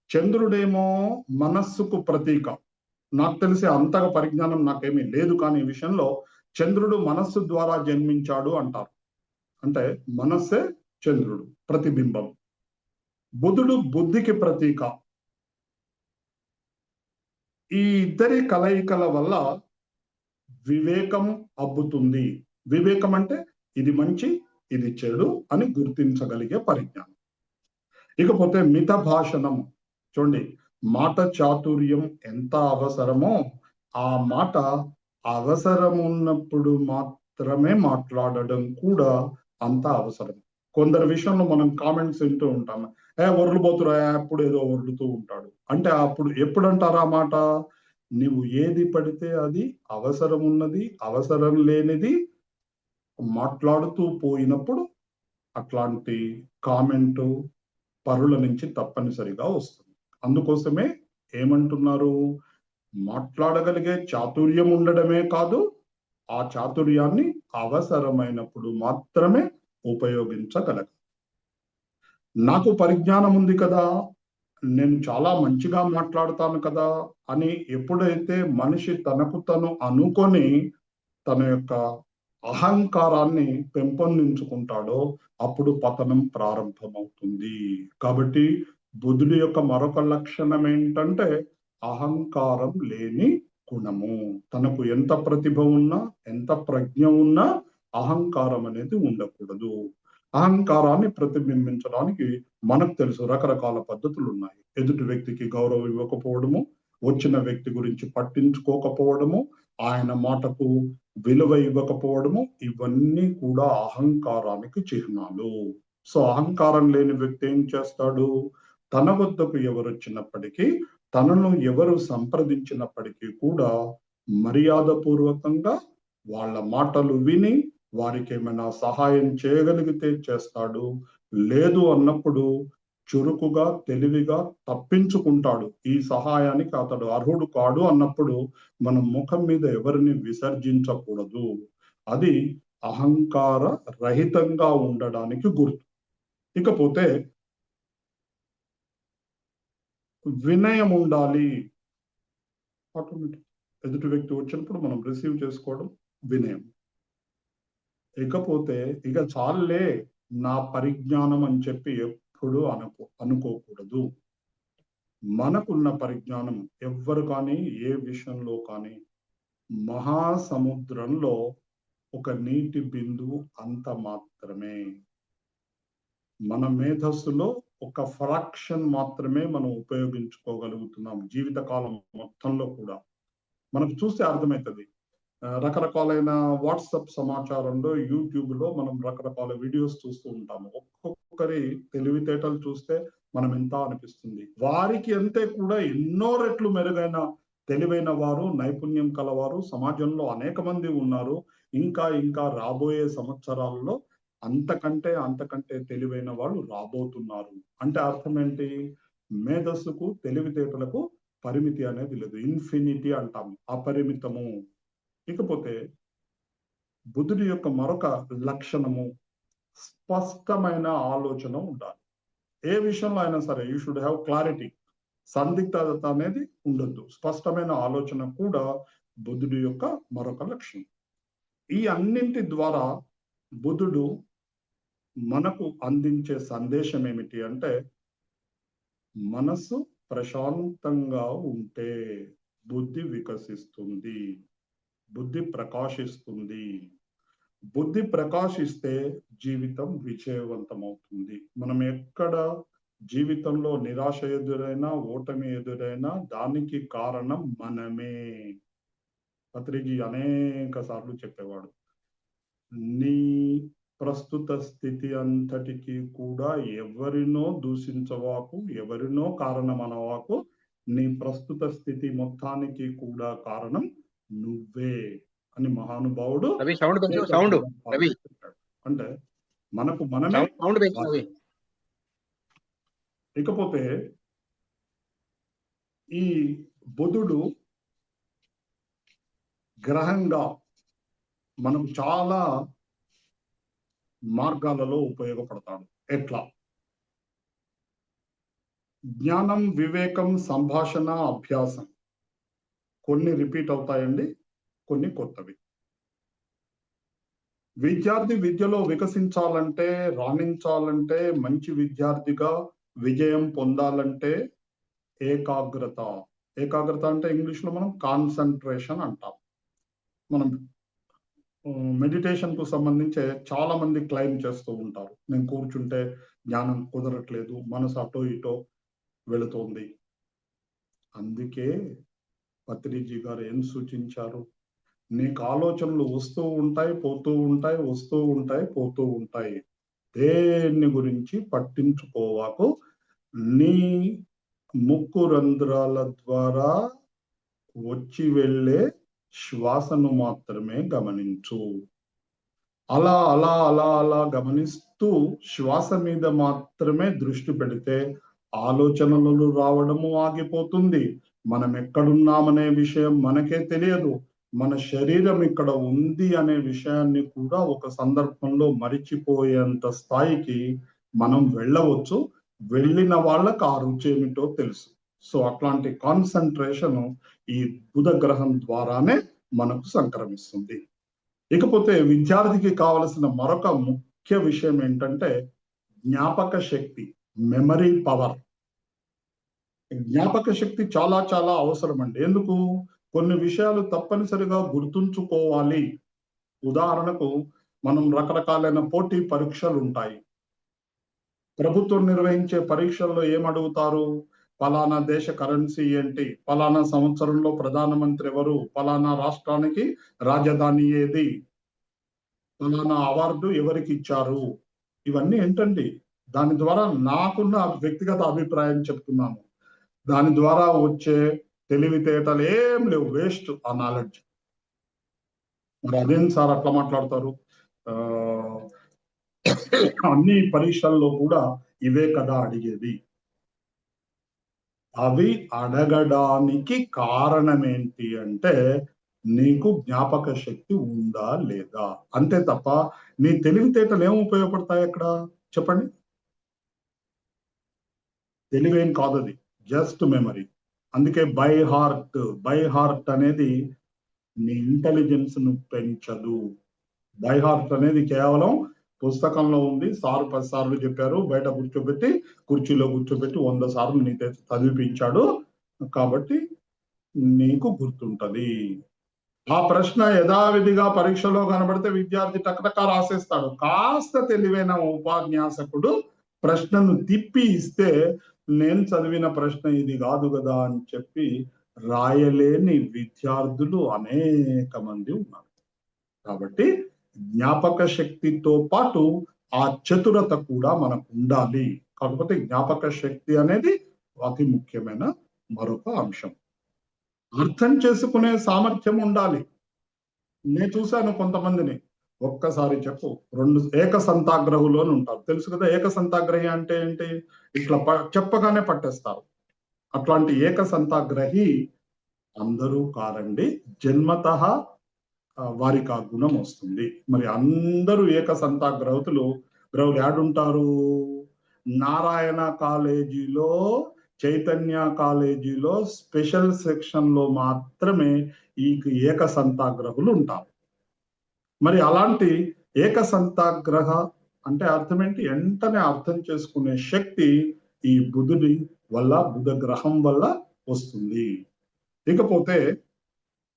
చంద్రుడేమో మనస్సుకు ప్రతీక. నాకు తెలిసి అంతగా పరిజ్ఞానం నాకేమీ లేదు, కానీ ఈ విషయంలో చంద్రుడు మనస్సు ద్వారా జన్మించాడు అంటారు. అంటే మనస్సే చంద్రుడు, ప్రతిబింబం. బుధుడు బుద్ధికి ప్రతీక. ఈ ఇద్దరి కలయికల వల్ల వివేకం అబ్బుతుంది. వివేకం అంటే ఇది మంచి, ఇది చెడు అని గుర్తించగలిగే పరిజ్ఞానం. ఇకపోతే మిత భాషణం. చూడండి, మాట చాతుర్యం ఎంత అవసరమో ఆ మాట అవసరం ఉన్నప్పుడు మాత్రమే మాట్లాడడం కూడా అంత అవసరం. కొందరి విషయంలో మనం కామెంట్స్ వింటూ ఉంటాం, ఒర్లు పోతురా, అప్పుడు ఏదో ఒర్లుతూ ఉంటాడు అంటే అప్పుడు ఎప్పుడు అంటారా మాట? నువ్వు ఏది పడితే అది అవసరం ఉన్నది, అవసరం లేనిది మాట్లాడుతూ పోయినప్పుడు అట్లాంటి కామెంటు పరుల నుంచి తప్పనిసరిగా వస్తుంది. అందుకోసమే ఏమంటున్నారు? మాట్లాడగలిగే చాతుర్యం ఉండడమే కాదు, ఆ చాతుర్యాన్ని అవసరమైనప్పుడు మాత్రమే ఉపయోగించగలగాలి. నాకు పరిజ్ఞానం ఉంది కదా, నేను చాలా మంచిగా మాట్లాడతాను కదా అని ఎప్పుడైతే మనిషి తనకు తను అనుకొని తన యొక్క అహంకారాన్ని పెంపొందించుకుంటాడో అప్పుడు పతనం ప్రారంభమవుతుంది. కాబట్టి బుధుడి యొక్క మరొక లక్షణం ఏంటంటే అహంకారం లేని గుణము. తనకు ఎంత ప్రతిభ ఉన్నా, ఎంత ప్రజ్ఞ ఉన్నా అహంకారం అనేది ఉండకూడదు. అహంకారాన్ని ప్రతిబింబించడానికి మనకు తెలుసు రకరకాల పద్ధతులు ఉన్నాయి. ఎదుటి వ్యక్తికి గౌరవం ఇవ్వకపోవడము, వచ్చిన వ్యక్తి గురించి పట్టించుకోకపోవడము, ఆయన మాటకు విలువ ఇవ్వకపోవడము, ఇవన్నీ కూడా అహంకారానికి చిహ్నాలు. సో అహంకారం లేని వ్యక్తి ఏం చేస్తాడు? తన వద్దకు ఎవరు వచ్చినప్పటికీ, తనను ఎవరు సంప్రదించినప్పటికీ కూడా మర్యాద పూర్వకంగా వాళ్ళ మాటలు విని వారికి ఏమైనా సహాయం చేయగలిగితే చేస్తాడు. లేదు అన్నప్పుడు చురుకుగా, తెలివిగా తప్పించుకుంటాడు. ఈ సహాయానికి అతడు అర్హుడు కాడు అన్నప్పుడు మనం ముఖం మీద ఎవరిని విసర్జించకూడదు. అది అహంకార రహితంగా ఉండడానికి గుర్తు. ఇకపోతే వినయం ఉండాలి. ఆటోమేటిక్ ఎదుటి వ్యక్తి వచ్చినప్పుడు మనం రిసీవ్ చేసుకోవడం వినయం. ఇకపోతే ఇక చాలే నా పరిజ్ఞానం అని చెప్పి ఎప్పుడు అనుకోకూడదు. మనకున్న పరిజ్ఞానం ఎవ్వరు కానీ ఏ విషయంలో కానీ మహాసముద్రంలో ఒక నీటి బిందువు అంత మాత్రమే. మన మేధస్సులో ఒక ఫ్రాక్షన్ మాత్రమే మనం ఉపయోగించుకోగలుగుతున్నాం జీవితకాలం మొత్తంలో కూడా. మనకు చూస్తే అర్థమవుతుంది. రకరకాలైన వాట్సాప్ సమాచారంలో, యూట్యూబ్ లో మనం రకరకాల వీడియోస్ చూస్తూ ఉంటాము. ఒక్కొక్కరి తెలివితేటలు చూస్తే మనం ఎంత అనిపిస్తుంది. వారికి అంతే కూడా ఎన్నో రెట్లు మెరుగైన తెలివైన వారు, నైపుణ్యం కలవారు సమాజంలో అనేక మంది ఉన్నారు. ఇంకా ఇంకా రాబోయే సంవత్సరాల్లో అంతకంటే తెలివైన వాళ్ళు రాబోతున్నారు. అంటే అర్థం ఏంటి? మేధస్సుకు, తెలివితేటలకు పరిమితి అనేది లేదు. ఇన్ఫినిటీ అంటాం, అపరిమితము. ఇకపోతే బుధుడి యొక్క మరొక లక్షణము స్పష్టమైన ఆలోచన ఉండాలి. ఏ విషయంలో అయినా సరే యూ షుడ్ హ్యావ్ క్లారిటీ. సందిగ్ధత అనేది ఉండొద్దు. స్పష్టమైన ఆలోచన కూడా బుధుడి యొక్క మరొక లక్షణం. ఈ అన్నింటి ద్వారా బుధుడు మనకు అందించే సందేశం ఏమిటి అంటే, మనసు ప్రశాంతంగా ఉంటే బుద్ధి వికసిస్తుంది, బుద్ధి ప్రకాశిస్తుంది. బుద్ధి ప్రకాశిస్తే జీవితం విజయవంతమవుతుంది. మనం ఎక్కడ జీవితంలో నిరాశ ఎదురైనా, ఓటమి ఎదురైనా దానికి కారణం మనమే. పత్రిజీ అనేక సార్లు చెప్పేవాడు, నీ ప్రస్తుత స్థితి అంతటికి కూడా ఎవరినో దూషించవాకు, ఎవరినో కారణమనవాకు. నీ ప్రస్తుత స్థితి మొత్తానికి కూడా కారణం నువ్వే అని మహానుభావుడు అంటే మనకు మనమే. ఇకపోతే ఈ బుధుడు గ్రహంగా మనకు చాలా మార్గాలలో ఉపయోగపడతాడు. ఎట్లా? జ్ఞానం, వివేకం, సంభాషణ, అభ్యాసం కొన్ని రిపీట్ అవుతాయండి, కొన్ని కొత్తవి. విద్యార్థి విద్యలో వికసించాలంటే, రాణించాలంటే, మంచి విద్యార్థిగా విజయం పొందాలంటే ఏకాగ్రత. ఏకాగ్రత అంటే ఇంగ్లీష్ లో మనం కాన్సన్ట్రేషన్ అంటాం. మనం మెడిటేషన్ కు సంబంధించి చాలా మంది క్లైమ్ చేస్తూ ఉంటారు, నేను కూర్చుంటే జ్ఞానం కుదరట్లేదు, మనసు అటో ఇటో వెళుతోంది. అందుకే పత్రిజీ గారు ఏం సూచించారు? నీకు ఆలోచనలు వస్తూ ఉంటాయి, పోతూ ఉంటాయి, వస్తూ ఉంటాయి, పోతూ ఉంటాయి. దేన్ని గురించి పట్టించుకోవాకు. నీ ముక్కు రంధ్రాల ద్వారా వచ్చి వెళ్ళే శ్వాసను మాత్రమే గమనించు. అలా అలా అలా అలా గమనిస్తూ శ్వాస మీద మాత్రమే దృష్టి పెడితే ఆలోచనలు రావడము ఆగిపోతుంది. మనం ఎక్కడున్నామనే విషయం మనకే తెలియదు. మన శరీరం ఇక్కడ ఉంది అనే విషయాన్ని కూడా ఒక సందర్భంలో మరిచిపోయేంత స్థాయికి మనం వెళ్ళవచ్చు. వెళ్ళిన వాళ్ళకి ఆ రుచి ఏమిటో తెలుసు. సో అట్లాంటి కాన్సన్ట్రేషన్ ఈ బుధ గ్రహం ద్వారానే మనకు సంక్రమిస్తుంది. ఇకపోతే విద్యార్థికి కావలసిన మరొక ముఖ్య విషయం ఏంటంటే జ్ఞాపక శక్తి, మెమరీ పవర్. జ్ఞాపక శక్తి చాలా చాలా అవసరం అండి. ఎందుకు? కొన్ని విషయాలు తప్పనిసరిగా గుర్తుంచుకోవాలి. ఉదాహరణకు మనం రకరకాలైన పోటీ పరీక్షలు ఉంటాయి. ప్రభుత్వం నిర్వహించే పరీక్షల్లో ఏమడుగుతారు? పలానా దేశ కరెన్సీ ఏంటి, పలానా సంవత్సరంలో ప్రధానమంత్రి ఎవరు, పలానా రాష్ట్రానికి రాజధాని ఏది, పలానా అవార్డు ఎవరికి ఇచ్చారు. ఇవన్నీ ఏంటండి? దాని ద్వారా నాకున్న వ్యక్తిగత అభిప్రాయం చెప్తున్నాను. దాని ద్వారా వచ్చే తెలివితేటలు ఏం లేవు, వేస్ట్ ఆ నాలెడ్జ్. మరి అదేం సార్ అట్లా మాట్లాడతారు? అన్ని పరీక్షల్లో కూడా ఇవే కదా అడిగేది. అవి అడగడానికి కారణం ఏంటి అంటే నీకు జ్ఞాపక శక్తి ఉందా లేదా, అంతే తప్ప నీ తెలివితేటలు ఏం ఉపయోగపడతాయి అక్కడ చెప్పండి? తెలివేం కాదు, అది జస్ట్ మెమరీ. అందుకే బై హార్ట్ అనేది నీ ఇంటెలిజెన్స్ ను పెంచదు. బై హార్ట్ అనేది కేవలం పుస్తకంలో ఉంది, సార్ 10 సార్లు చెప్పారు, బయట కూర్చోబెట్టి కుర్చీలో కూర్చోబెట్టి 100 సార్లు నీతో చదివిపించాడు కాబట్టి నీకు గుర్తుంటది. ఆ ప్రశ్న యథావిధిగా పరీక్షలో కనబడితే విద్యార్థి టకటక రాసేస్తాడు. కాస్త తెలివైన ఉపన్యాసకుడు ప్రశ్నను తిప్పి ఇస్తే నేను చదివిన ప్రశ్న ఇది కాదు కదా అని చెప్పి రాయలేని విద్యార్థులు అనేక మంది ఉన్నారు. కాబట్టి జ్ఞాపక శక్తితో పాటు ఆ చతురత కూడా మనకు ఉండాలి. కాకపోతే జ్ఞాపక శక్తి అనేది అతి ముఖ్యమైన మరొక అంశం. అర్థం చేసుకునే సామర్థ్యం ఉండాలి. నేను చూశాను కొంతమందిని, ఒక్కసారి చెప్పు 2 ఏకసంతాగ్రహులు అని ఉంటారు, తెలుసు కదా? ఏకసంతాగ్రహి అంటే ఏంటి? ఇట్లా చెప్పగానే పట్టేస్తారు. అట్లాంటి ఏకసంతాగ్రహి అందరూ కారండి, జన్మతః వారికి ఆ గుణం వస్తుంది. మరి అందరూ ఏకసంతాగ్రహులు యాడుంటారు? నారాయణ కాలేజీలో, చైతన్య కాలేజీలో స్పెషల్ సెక్షన్ లో మాత్రమే ఈ ఏకసంతాగ్రహులు ఉంటారు. మరి అలాంటి ఏకసంతాగ్రహ అంటే అర్థం ఏంటి? వెంటనే అర్థం చేసుకునే శక్తి ఈ బుధుడి వల్ల, బుధ గ్రహం వల్ల వస్తుంది. ఇకపోతే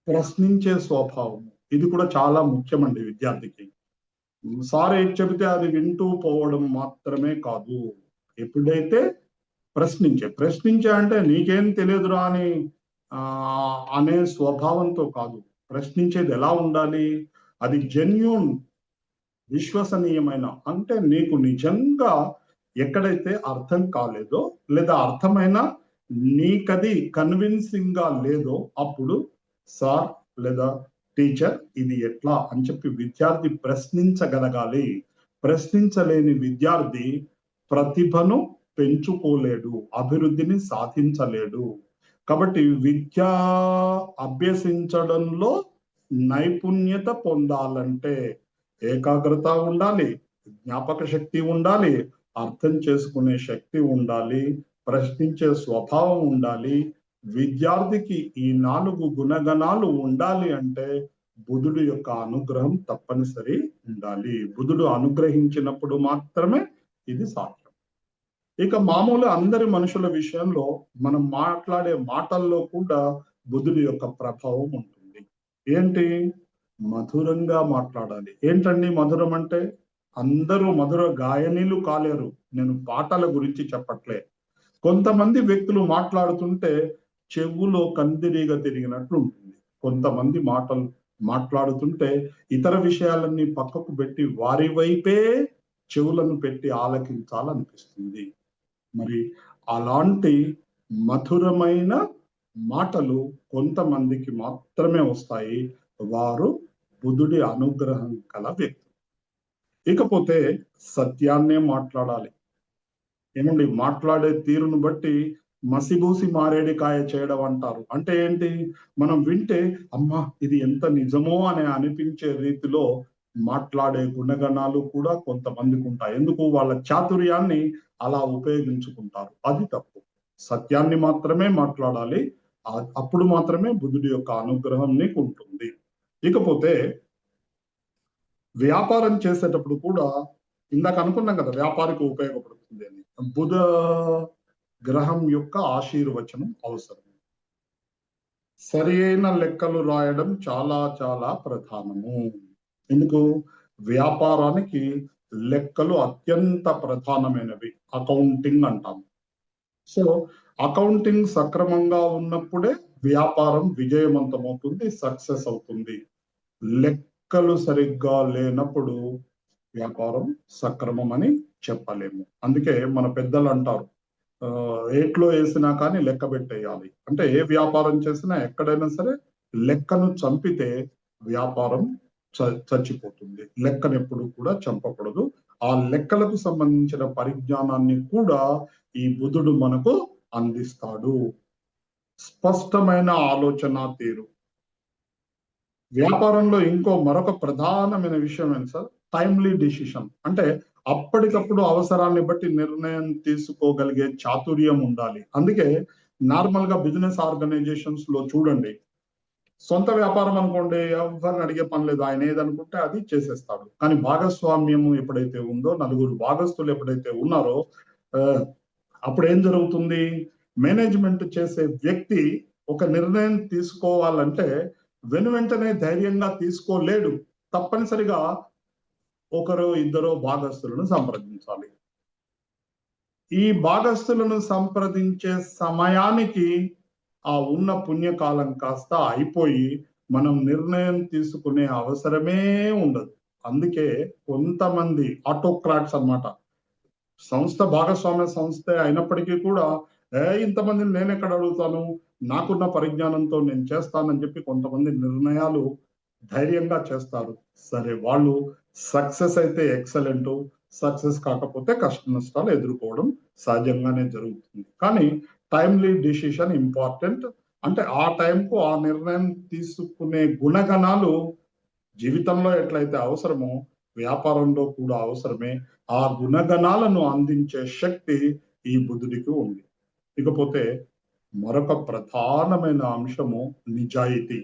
ప్రశ్నించే స్వభావం, ఇది కూడా చాలా ముఖ్యమండి విద్యార్థికి. సార్ ఏది చెబితే అది వింటూ పోవడం మాత్రమే కాదు, ఎప్పుడైతే ప్రశ్నించే అంటే నీకేం తెలియదురా అని అనే స్వభావంతో కాదు. ప్రశ్నించేది ఎలా ఉండాలి? అది జెన్యూన్, విశ్వసనీయమైన, అంటే నీకు నిజంగా ఎక్కడైతే అర్థం కాలేదో లేదా అర్థమైన నీకది కన్విన్సింగ్ గా లేదో అప్పుడు సార్ లేదా టీచర్ ఇది ఎట్లా అని చెప్పి విద్యార్థి ప్రశ్నించగలగాలి. ప్రశ్నించలేని విద్యార్థి ప్రతిభను పెంచుకోలేడు, అభివృద్ధిని సాధించలేడు. కాబట్టి విద్య అభ్యసించడంలో నైపుణ్యత పొందాలంటే ఏకాగ్రత ఉండాలి, జ్ఞాపక శక్తి ఉండాలి, అర్థం చేసుకునే శక్తి ఉండాలి, ప్రశ్నించే స్వభావం ఉండాలి. విద్యార్థికి ఈ 4 గుణగణాలు ఉండాలి అంటే బుధుడు యొక్క అనుగ్రహం తప్పనిసరి ఉండాలి. బుధుడు అనుగ్రహించినప్పుడు మాత్రమే ఇది సాధ్యం. ఇక మామూలు అందరి మనుషుల విషయంలో మనం మాట్లాడే మాటల్లో కూడా బుధుడి యొక్క ప్రభావం ఉంటుంది. ఏంటి? మధురంగా మాట్లాడాలి. ఏంటండి మధురం అంటే? అందరూ మధుర గాయనీలు కాలేరు, నేను పాటల గురించి చెప్పట్లే. కొంతమంది వ్యక్తులు మాట్లాడుతుంటే చెవులో కందిరీగ తిరిగినట్లు ఉంటుంది. కొంతమంది మాట్లాడుతుంటే ఇతర విషయాలన్నీ పక్కకు పెట్టి వారి వైపే చెవులను పెట్టి ఆలకించాలనిపిస్తుంది. మరి అలాంటి మధురమైన మాటలు కొంతమందికి మాత్రమే వస్తాయి, వారు బుధుడి అనుగ్రహం కల వ్యక్తి. ఇకపోతే సత్యాన్నే మాట్లాడాలి. ఏమండి, మాట్లాడే తీరును బట్టి మసిబూసి మారేడికాయ చేయడం అంటారు. అంటే ఏంటి? మనం వింటే అమ్మా ఇది ఎంత నిజమో అని అనిపించే రీతిలో మాట్లాడే గుణగణాలు కూడా కొంతమందికి ఉంటాయి. ఎందుకు? వాళ్ళ చాతుర్యాన్ని అలా ఉపయోగించుకుంటారు. అది తప్పు. సత్యాన్ని మాత్రమే మాట్లాడాలి, అప్పుడు మాత్రమే బుధుడి యొక్క అనుగ్రహం నీకు ఉంటుంది. ఇకపోతే వ్యాపారం చేసేటప్పుడు కూడా ఇందాక అనుకున్నాం కదా వ్యాపారికి ఉపయోగపడుతుంది అని. బుధ గ్రహం యొక్క ఆశీర్వచనం అవసరం. సరి అయిన లెక్కలు రాయడం చాలా చాలా ప్రధానము. ఎందుకు? వ్యాపారానికి లెక్కలు అత్యంత ప్రధానమైనవి. అకౌంటింగ్ అంటాం. సో అకౌంటింగ్ సక్రమంగా ఉన్నప్పుడే వ్యాపారం విజయవంతమవుతుంది, సక్సెస్ అవుతుంది. లెక్కలు సరిగ్గా లేనప్పుడు వ్యాపారం సక్రమం అని చెప్పలేము. అందుకే మన పెద్దలు అంటారు, ఏట్లో వేసినా కానీ లెక్క పెట్టేయాలి. అంటే ఏ వ్యాపారం చేసినా ఎక్కడైనా సరే లెక్కను చంపితే వ్యాపారం చచ్చిపోతుంది. లెక్కను ఎప్పుడు కూడా చంపకూడదు. ఆ లెక్కలకు సంబంధించిన పరిజ్ఞానాన్ని కూడా ఈ బుధుడు మనకు అందిస్తాడు. స్పష్టమైన ఆలోచన తీరు. వ్యాపారంలో మరొక ప్రధానమైన విషయం ఏంటి సార్? Timely decision. అంటే అప్పటికప్పుడు అవసరాన్ని బట్టి నిర్ణయం తీసుకోగలిగే చాతుర్యం ఉండాలి. అందుకే నార్మల్ గా బిజినెస్ ఆర్గనైజేషన్స్ లో చూడండి, సొంత వ్యాపారం అనుకోండి, ఎవరిని అడిగే పని లేదు, ఆయన ఏదనుకుంటే అది చేసేస్తాడు. కానీ భాగస్వామ్యం ఎప్పుడైతే ఉందో, నలుగురు భాగస్తులు ఎప్పుడైతే ఉన్నారో, అప్పుడు ఏం జరుగుతుంది? మేనేజ్మెంట్ చేసే వ్యక్తి ఒక నిర్ణయం తీసుకోవాలంటే వెంటనే ధైర్యంగా తీసుకోలేడు. తప్పనిసరిగా ఒకరు ఇద్దరు భాగస్తులను సంప్రదించాలి. ఈ భాగస్తులను సంప్రదించే సమయానికి ఆ ఉన్న పుణ్యకాలం కాస్త అయిపోయి మనం నిర్ణయం తీసుకునే అవసరమే ఉండదు. అందుకే కొంతమంది ఆటోక్రాట్స్ అన్నమాట, సంస్థ భాగస్వామ్య సంస్థ అయినప్పటికీ కూడా ఇంతమందిని నేను ఎక్కడ అడుగుతాను, నాకున్న పరిజ్ఞానంతో నేను చేస్తానని చెప్పి కొంతమంది నిర్ణయాలు ధైర్యంగా చేస్తారు. సరే, వాళ్ళు సక్సెస్ అయితే ఎక్సలెంట్, సక్సెస్ కాకపోతే కష్ట నష్టాలు ఎదుర్కోవడం సహజంగానే జరుగుతుంది. కానీ టైమ్లీ డిసిషన్ ఇంపార్టెంట్. అంటే ఆ టైంకు ఆ నిర్ణయం తీసుకునే గుణగణాలు జీవితంలో ఎట్లయితే అవసరమో వ్యాపారంలో కూడా అవసరమే. ఆ గుణగణాలను అందించే శక్తి ఈ బుధుడికి ఉంది. ఇకపోతే మరొక ప్రధానమైన అంశము నిజాయితీ.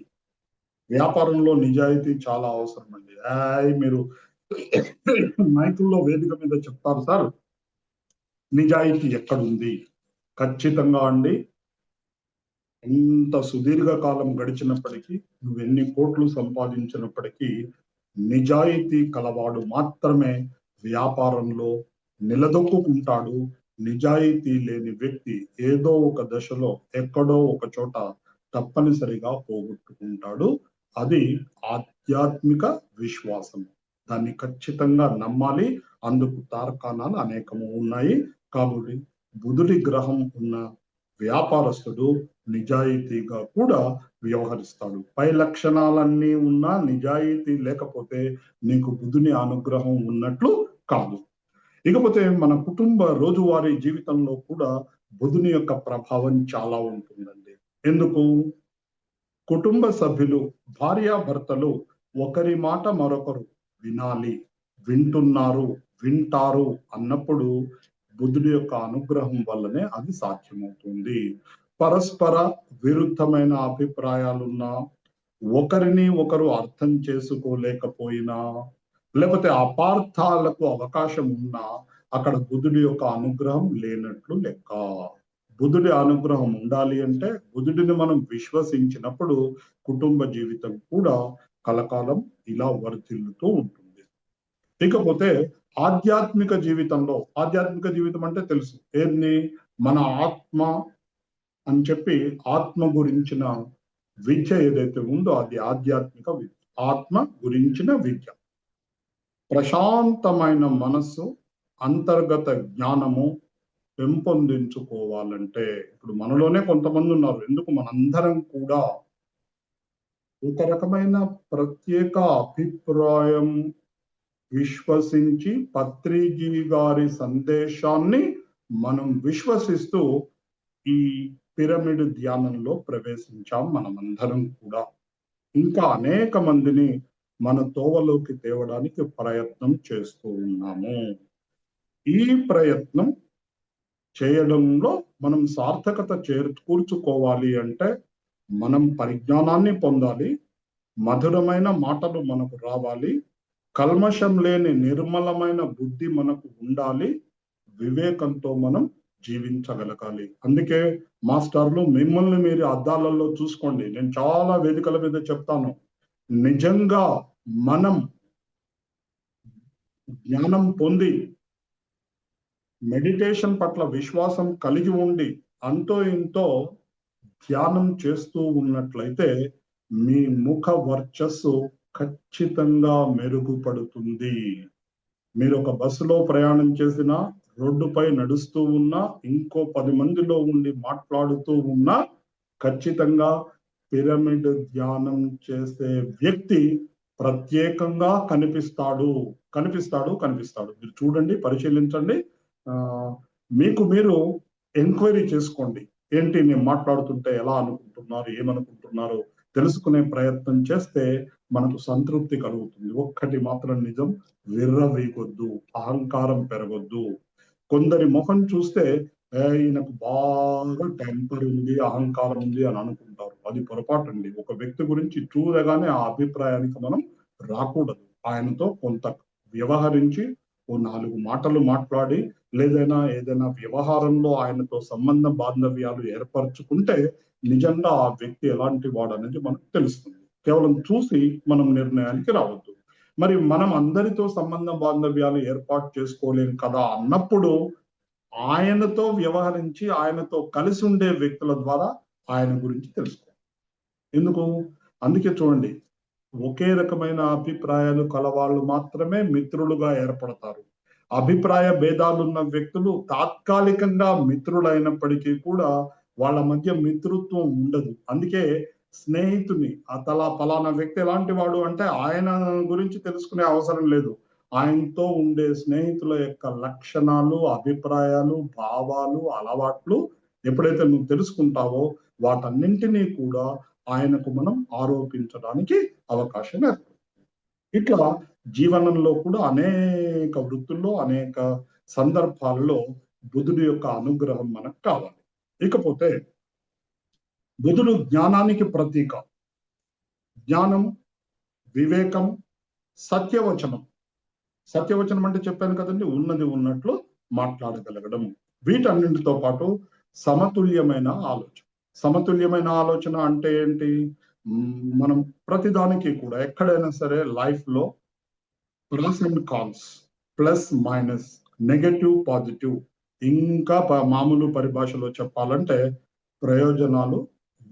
వ్యాపారంలో నిజాయితీ చాలా అవసరం అండి. మీరు నాయకుల్లో వేదిక మీద చెప్తారు సార్, నిజాయితీ ఎక్కడుంది? ఖచ్చితంగా అండి, ఎంత సుదీర్ఘ కాలం గడిచినప్పటికీ, నువ్వు ఎన్ని కోట్లు సంపాదించినప్పటికీ నిజాయితీ కలవాడు మాత్రమే వ్యాపారంలో నిలదొక్కుంటాడు. నిజాయితీ లేని వ్యక్తి ఏదో ఒక దశలో ఎక్కడో ఒక చోట తప్పనిసరిగా పోగొట్టుకుంటాడు. అది ఆధ్యాత్మిక విశ్వాసం. దాన్ని ఖచ్చితంగా నమ్మాలి. అందుకు తార్కాణాలు అనేకము ఉన్నాయి. కాబట్టి బుధుడి గ్రహం ఉన్న వ్యాపారస్తుడు నిజాయితీగా కూడా వ్యవహరిస్తాడు. పై లక్షణాలన్నీ ఉన్నా నిజాయితీ లేకపోతే నీకు బుధుని అనుగ్రహం ఉన్నట్లు కాదు. ఇకపోతే మన కుటుంబ రోజువారీ జీవితంలో కూడా బుధుని యొక్క ప్రభావం చాలా ఉంటుందండి. ఎందుకు? కుటుంబ సభ్యులు, భార్యాభర్తలు ఒకరి మాట మరొకరు వినాలి, వింటున్నారు, వింటారు అన్నప్పుడు బుధుడి యొక్క అనుగ్రహం వల్లనే అది సాధ్యమవుతుంది. పరస్పర విరుద్ధమైన అభిప్రాయాలున్నా, ఒకరిని ఒకరు అర్థం చేసుకోలేకపోయినా, లేకపోతే అపార్థాలకు అవకాశం ఉన్నా అక్కడ బుధుడి యొక్క అనుగ్రహం లేనట్లు లెక్క. బుధుడి అనుగ్రహం ఉండాలి అంటే బుధుడిని మనం విశ్వసించినప్పుడు కుటుంబ జీవితం కూడా కలకాలం ఇలా వర్ధిల్లుతూ ఉంటుంది. ఇకపోతే ఆధ్యాత్మిక జీవితంలో, ఆధ్యాత్మిక జీవితం అంటే తెలుసు ఏంది? మన ఆత్మ అని చెప్పి ఆత్మ గురించిన విద్య ఏదైతే ఉందో అది ఆధ్యాత్మిక విద్య. ఆత్మ గురించిన విద్య. ప్రశాంతమైన మనస్సు, అంతర్గత జ్ఞానము పెంపొందించుకోవాలంటే ఇప్పుడు మనలోనే కొంతమంది ఉన్నారు. ఎందుకు మనందరం కూడా ఒక రకమైన ప్రత్యేక అభిప్రాయం విశ్వసించి పత్రిజీ గారి సందేశాన్ని మనం విశ్వసిస్తూ ఈ పిరమిడ్ ధ్యానంలో ప్రవేశించాం మనమందరం కూడా. ఇంకా అనేక మందిని మన తోవలోకి తేవడానికి ప్రయత్నం చేస్తూ ఉన్నాము. ఈ ప్రయత్నం చేయడంలో మనం సార్థకత కూర్చుకోవాలి అంటే మనం పరిజ్ఞానాన్ని పొందాలి, మధురమైన మాటలు మనకు రావాలి, కల్మషం లేని నిర్మలమైన బుద్ధి మనకు ఉండాలి. వివేకంతో మనం జీవించగలగాలి. అందుకే మాస్టర్లు, మిమ్మల్ని మీరు అద్దాలలో చూసుకోండి. నేను చాలా వేదికల మీద చెప్తాను, నిజంగా మనం జ్ఞానం పొంది మెడిటేషన్ పట్ల విశ్వాసం కలిగి ఉండి అంతో ఇంతో ధ్యానం చేస్తూ ఉన్నట్లయితే మీ ముఖ వర్చస్సు ఖచ్చితంగా మెరుగుపడుతుంది. మీరు ఒక బస్సులో ప్రయాణం చేసినా, రోడ్డుపై నడుస్తూ ఉన్నా, ఇంకో 10 మందిలో ఉండి మాట్లాడుతూ ఉన్నా, ఖచ్చితంగా పిరమిడ్ ధ్యానం చేసే వ్యక్తి ప్రత్యేకంగా కనిపిస్తాడు. మీరు చూడండి, పరిశీలించండి. మీకు మీరు ఎంక్వైరీ చేసుకోండి. ఏంటి నేను మాట్లాడుతుంటే ఎలా అనుకుంటున్నారు, ఏమనుకుంటున్నారు తెలుసుకునే ప్రయత్నం చేస్తే మనకు సంతృప్తి కలుగుతుంది. ఒక్కటి మాత్రం నిజం, విర్రవీగొద్దు, అహంకారం పెరగొద్దు. కొందరి ముఖం చూస్తే ఈయనకు బాగా టెంపర్ ఉంది, అహంకారం ఉంది అని అనుకుంటారు. అది పొరపాటు అండి. ఒక వ్యక్తి గురించి చూడగానే ఆ అభిప్రాయానికి మనం రాకూడదు. ఆయనతో కొంత వ్యవహరించి ఓ 4 మాటలు మాట్లాడి, ఏదైనా వ్యవహారంలో ఆయనతో సంబంధ బాంధవ్యాలు ఏర్పరచుకుంటే నిజంగా ఆ వ్యక్తి ఎలాంటి వాడు అనేది మనకు తెలుస్తుంది. కేవలం చూసి మనం నిర్ణయానికి రావద్దు. మరి మనం అందరితో సంబంధ బాంధవ్యాలు ఏర్పాటు చేసుకోలేం కదా అన్నప్పుడు ఆయనతో వ్యవహరించి, ఆయనతో కలిసి ఉండే వ్యక్తుల ద్వారా ఆయన గురించి తెలుసుకోవాలి. ఎందుకు? అందుకే చూడండి, ఒకే రకమైన అభిప్రాయాలు కలవాళ్ళు మాత్రమే మిత్రులుగా ఏర్పడతారు. అభిప్రాయ భేదాలున్న వ్యక్తులు తాత్కాలికంగా మిత్రులైనప్పటికీ కూడా వాళ్ళ మధ్య మిత్రుత్వం ఉండదు. అందుకే స్నేహితుని పలానా వ్యక్తి ఎలాంటి వాడు అంటే ఆయన గురించి తెలుసుకునే అవసరం లేదు. ఆయనతో ఉండే స్నేహితుల యొక్క లక్షణాలు, అభిప్రాయాలు, భావాలు, అలవాట్లు ఎప్పుడైతే నువ్వు తెలుసుకుంటావో వాటన్నింటినీ కూడా ఆయనకు మనం ఆరోపించడానికి అవకాశం ఏర్పడుతుంది. ఇట్లా జీవనంలో కూడా అనేక వృత్తుల్లో, అనేక సందర్భాల్లో బుధుడి యొక్క అనుగ్రహం మనకు కావాలి. ఇకపోతే బుధుడు జ్ఞానానికి ప్రతీక. జ్ఞానం, వివేకం, సత్యవచనం. సత్యవచనం అంటే చెప్పాను కదండి, ఉన్నది ఉన్నట్లు మాట్లాడగలగడం. వీటన్నింటితో పాటు సమతుల్యమైన ఆలోచన. సమతుల్యమైన ఆలోచన అంటే ఏంటి? మనం ప్రతిదానికి కూడా ఎక్కడైనా సరే లైఫ్ లో plus and cons, plus minus, negative positive, ఇంకా మామూలు పరిభాషలో చెప్పాలంటే ప్రయోజనాలు,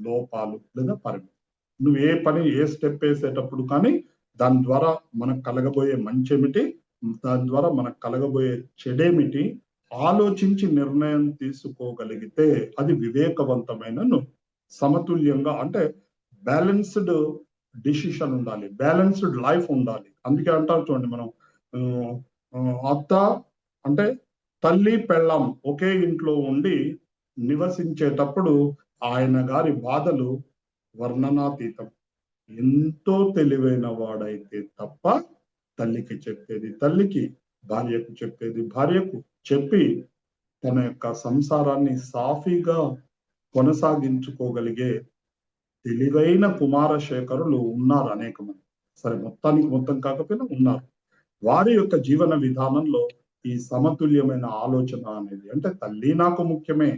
లోపాలు లేదా పరిమితి. నువ్వు ఏ స్టెప్ వేసేటప్పుడు కానీ దాని ద్వారా మనకు కలగబోయే మంచి ఏమిటి, దాని ద్వారా మనకు కలగబోయే చెడేమిటి ఆలోచించి నిర్ణయం తీసుకోగలిగితే అది వివేకవంతమైన సమతుల్యంగా, అంటే బ్యాలెన్స్డ్ డిసిషన్ ఉండాలి, బ్యాలెన్స్డ్ లైఫ్ ఉండాలి. అందుకే అంటారు చూడండి, మనం అత్త అంటే తల్లి పెళ్ళాం ఒకే ఇంట్లో ఉండి నివసించేటప్పుడు ఆయన గారి బాధలు వర్ణనాతీతం. ఎంతో తెలివైన వాడైతే తప్ప తల్లికి చెప్పేది తల్లికి, భార్యకు చెప్పేది భార్యకు చెప్పి తన యొక్క సంసారాన్ని సాఫీగా కొనసాగించుకోగలిగే తెలివైన కుమారశేఖరులు ఉన్నారు అనేక మంది. సరే, మొత్తం కాకపోయినా ఉన్నారు. వారి యొక్క జీవన విధానంలో ఈ సమతుల్యమైన ఆలోచన అనేది, అంటే తల్లి నాకు ముఖ్యమే,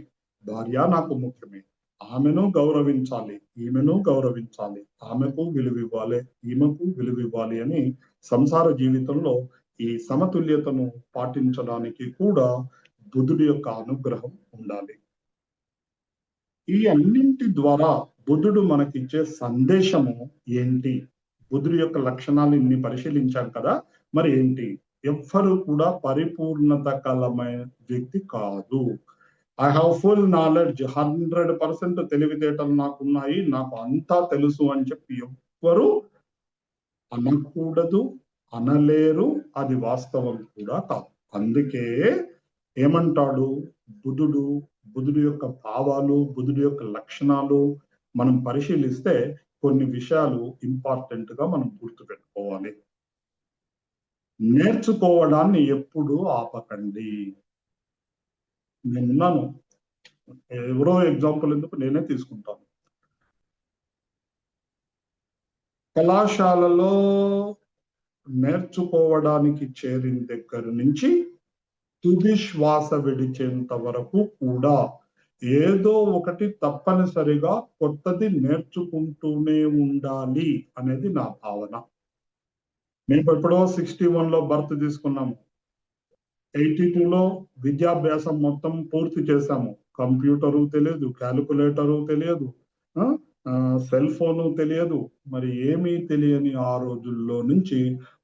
భార్య నాకు ముఖ్యమే, ఆమెను గౌరవించాలి, ఈమెను గౌరవించాలి, ఆమెకు విలువివ్వాలి, ఈమెకు విలువివ్వాలి అని సంసార జీవితంలో ఈ సమతుల్యతను పాటించడానికి కూడా బుధుడి యొక్క అనుగ్రహం ఉండాలి. ఈ అన్నింటి ద్వారా బుధుడు మనకిచ్చే సందేశము ఏంటి? బుధుడి యొక్క లక్షణాలు ఇన్ని పరిశీలించాం కదా, మరి ఏంటి? ఎవ్వరు కూడా పరిపూర్ణత కలమైన వ్యక్తి కాదు. ఐ హావ్ ఫుల్ నాలెడ్జ్, 100% తెలివితేటలు నాకున్నాయి, నాకు అంతా తెలుసు అని చెప్పి ఎవ్వరు అనకూడదు, అనలేరు. అది వాస్తవం కూడా కాదు. అందుకే ఏమంటాడు బుధుడు యొక్క భావాలు, బుధుడి యొక్క లక్షణాలు మనం పరిశీలిస్తే కొన్ని విషయాలు ఇంపార్టెంట్ గా మనం గుర్తుపెట్టుకోవాలి. నేర్చుకోవడాన్ని ఎప్పుడూ ఆపకండి. నేనున్నాను, ఎవరో ఎగ్జాంపుల్ ఎందుకు, నేనే తీసుకుంటాను. కళాశాలలో నేర్చుకోవడానికి చేరిన దగ్గర నుంచి తుది శ్వాస విడిచేంత వరకు కూడా ఏదో ఒకటి తప్పనిసరిగా కొత్తది నేర్చుకుంటూనే ఉండాలి అనేది నా భావన. మేము ఎప్పుడో 61లో బర్త్ తీసుకున్నాము, 82లో విద్యాభ్యాసం మొత్తం పూర్తి చేశాము. కంప్యూటరు తెలియదు, క్యాలిక్యులేటరు తెలియదు, సెల్ ఫోను తెలియదు, మరి ఏమీ తెలియని ఆ రోజుల్లో నుంచి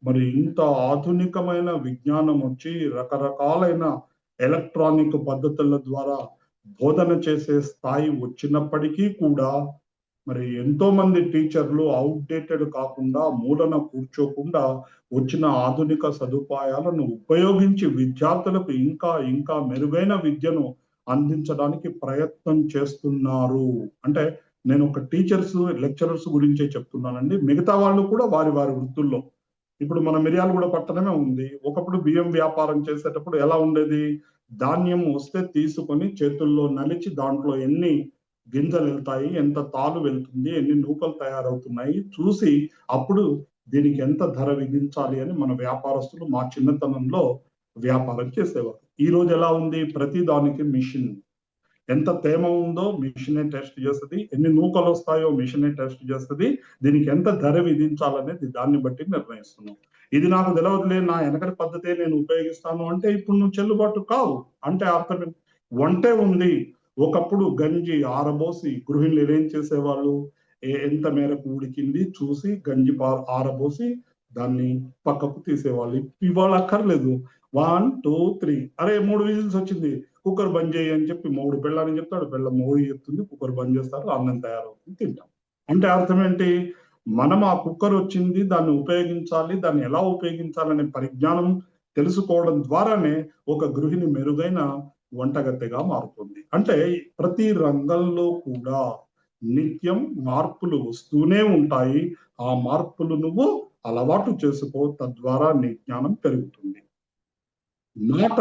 మరి ఇంత ఆధునికమైన విజ్ఞానం వచ్చి రకరకాలైన ఎలక్ట్రానిక్ పద్ధతుల ద్వారా బోధన చేసే స్థాయి వచ్చినప్పటికీ కూడా మరి ఎంతో మంది టీచర్లు అవుట్డేటెడ్ కాకుండా మూలన కూర్చోకుండా వచ్చిన ఆధునిక సదుపాయాలను ఉపయోగించి విద్యార్థులకు ఇంకా ఇంకా మెరుగైన విద్యను అందించడానికి ప్రయత్నం చేస్తున్నారు. అంటే నేను ఒక టీచర్స్ లెక్చరర్స్ గురించే చెప్తున్నానండి. మిగతా వాళ్ళు కూడా వారి వారి వృత్తుల్లో, ఇప్పుడు మన మిర్యాలగూడ పట్టణమే ఉంది. ఒకప్పుడు బియ్యం వ్యాపారం చేసేటప్పుడు ఎలా ఉండేది, ధాన్యం వస్తే తీసుకొని చేతుల్లో నలిచి దాంట్లో ఎన్ని గింజలు వెళ్తాయి, ఎంత తాలు వెళ్తుంది, ఎన్ని నూకలు తయారవుతున్నాయి చూసి అప్పుడు దీనికి ఎంత ధర విధించాలి అని మన వ్యాపారస్తులు మా చిన్నతనంలో వ్యాపారం చేసేవారు. ఈ రోజు ఎలా ఉంది, ప్రతి దానికి మిషన్, ఎంత తేమ ఉందో మిషనే టెస్ట్ చేస్తుంది, ఎన్ని నూకలు వస్తాయో మిషనే టెస్ట్ చేస్తుంది, దీనికి ఎంత ధర విధించాలనేది దాన్ని బట్టి నిర్ణయిస్తున్నాం. ఇది నాకు తెలియదులే, నా వెనకటి పద్ధతే నేను ఉపయోగిస్తాను అంటే ఇప్పుడు నువ్వు చెల్లుబాటు కావు. అంటే అర్థం వంటే ఉంది. ఒకప్పుడు గంజి ఆరబోసి గృహిణులు ఏం చేసేవాళ్ళు, ఎంత మేరకు ఉడికింది చూసి గంజి ఆరబోసి దాన్ని పక్కకు తీసేవాళ్ళు. ఇవాళ అక్కర్లేదు, 1 2 3 అరే 3 విజిల్స్ వచ్చింది, కుక్కర్ బంద్ చేయి అని చెప్పి మొగుడు పెళ్ళాలని చెప్తాడు, పెళ్ళ మొగుడు చెప్తుంది, కుక్కర్ బంద్ చేస్తారు, అన్నం తయారవుతుంది, తింటాం. అంటే అర్థం ఏంటి, మనం ఆ కుక్కర్ వచ్చింది దాన్ని ఉపయోగించాలి, దాన్ని ఎలా ఉపయోగించాలనే పరిజ్ఞానం తెలుసుకోవడం ద్వారానే ఒక గృహిణి మెరుగైన వంటగత్తెగా మారుతుంది. అంటే ప్రతి రంగంలో కూడా నిత్యం మార్పులు వస్తూనే ఉంటాయి. ఆ మార్పులు నువ్వు అలవాటు చేసుకో, తద్వారా నీ జ్ఞానం పెరుగుతుంది. మాట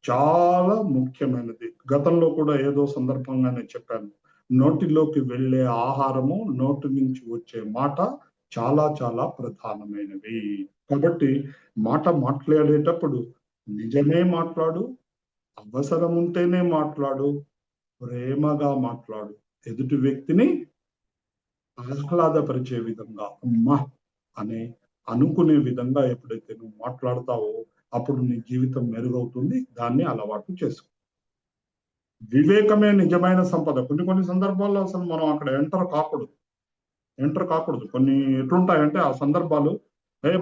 చాలా ముఖ్యమైనది. గతంలో కూడా ఏదో సందర్భంగానే చెప్పాను, నోటిలోకి వెళ్ళే ఆహారము, నోటి నుంచి వచ్చే మాట చాలా చాలా ప్రధానమైనవి. కాబట్టి మాట మాట్లాడేటప్పుడు నిజమే మాట్లాడు, అవసరం ఉంటేనే మాట్లాడు, ప్రేమగా మాట్లాడు, ఎదుటి వ్యక్తిని ఆహ్లాదపరిచే విధంగా అమ్మా అనే అనుకునే విధంగా ఎప్పుడైతే నువ్వు మాట్లాడతావో అప్పుడు నీ జీవితం మెరుగవుతుంది. దాన్ని అలవాటు చేసుకో. వివేకమే నిజమైన సంపద. కొన్ని సందర్భాల్లో అసలు మనం అక్కడ ఎంటర్ కాకూడదు. కొన్ని ఎట్లుంటాయంటే ఆ సందర్భాలు,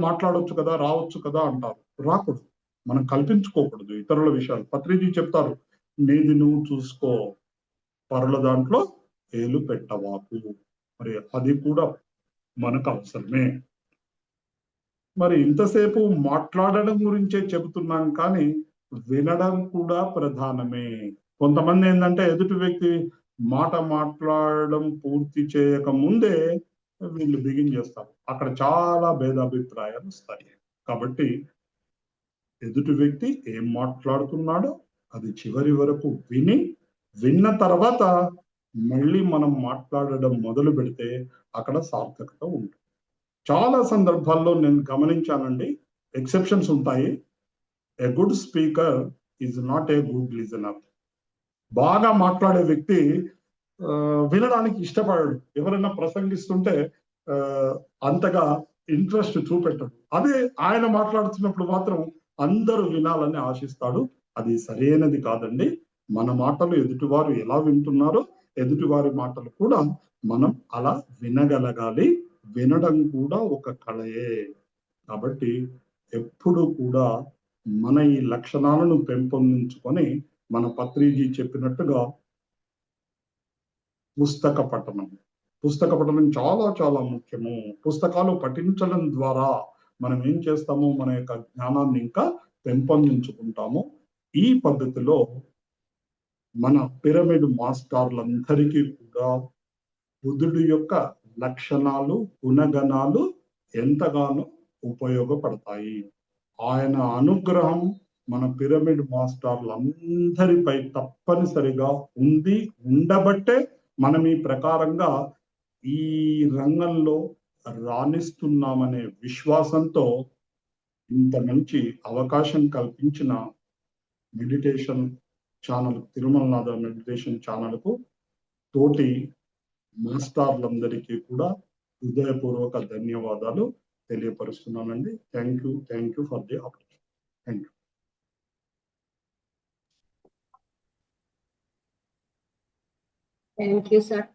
మాట్లాడొచ్చు కదా, రావచ్చు కదా అంటారు, రాకూడదు. మనం కల్పించుకోకూడదు ఇతరుల విషయాలు. పత్రిజీ చెప్తారు, నీది నువ్వు చూసుకో, పరుల దాంట్లో ఏలు పెట్టవాకు. మరి అది కూడా మనకు అవసరమే. మరి ఇంతసేపు మాట్లాడడం గురించే చెబుతున్నాం కానీ వినడం కూడా ప్రధానమే. కొంతమంది ఏంటంటే ఎదుటి వ్యక్తి మాట మాట్లాడడం పూర్తి చేయక ముందే వీళ్ళు బిగిన్ చేస్తారు. అక్కడ చాలా భేదాభిప్రాయాలు వస్తాయి. కాబట్టి ఎదుటి వ్యక్తి ఏం మాట్లాడుతున్నాడో అది చివరి వరకు విన్న తర్వాత మళ్ళీ మనం మాట్లాడడం మొదలు పెడితే అక్కడ సార్థకత ఉంటుంది. చాలా సందర్భాల్లో నేను గమనించానండి, ఎక్సెప్షన్స్ ఉంటాయి. A good speaker is not a good listener. బాగా మాట్లాడే వ్యక్తి వినడానికి ఇష్టపడడు. ఎవరైనా ప్రసంగిస్తుంటే అంతగా ఇంట్రెస్ట్ చూపెట్టడు. అదే ఆయన మాట్లాడుతున్నప్పుడు మాత్రం అందరూ వినాలని ఆశిస్తాడు. అది సరైనది కాదండి. మన మాటలు ఎదుటివారు ఎలా వింటున్నారో ఎదుటివారి మాటలు కూడా మనం అలా వినగలగాలి. వినడం కూడా ఒక కళయే. కాబట్టి ఎప్పుడు కూడా మన ఈ లక్షణాలను పెంపొందించుకొని మన పత్రిజీ చెప్పినట్టుగా పుస్తక పఠనం చాలా చాలా ముఖ్యము. పుస్తకాలు పఠించడం ద్వారా మనం ఏం చేస్తాము, మన యొక్క జ్ఞానాన్ని ఇంకా పెంపొందించుకుంటాము. ఈ పద్ధతిలో మన పిరమిడ్ మాస్టర్లందరికీ కూడా బుద్ధుడి యొక్క లక్షణాలు, గుణగణాలు ఎంతగానో ఉపయోగపడతాయి. ఆయన అనుగ్రహం మన పిరమిడ్ మాస్టర్లందరిపై తప్పనిసరిగా ఉండబట్టే మనం ఈ ప్రకారంగా ఈ రంగంలో రాణిస్తున్నామనే విశ్వాసంతో ఇంత మంచి అవకాశం కల్పించిన మెడిటేషన్ ఛానల్, తిరుమలనాథ మెడిటేషన్ ఛానల్కు తోటి మాస్టర్లందరికీ కూడా హృదయపూర్వక ధన్యవాదాలు తెలియపరుస్తున్నానండి. Thank you for the opportunity. Thank you. Thank you sir.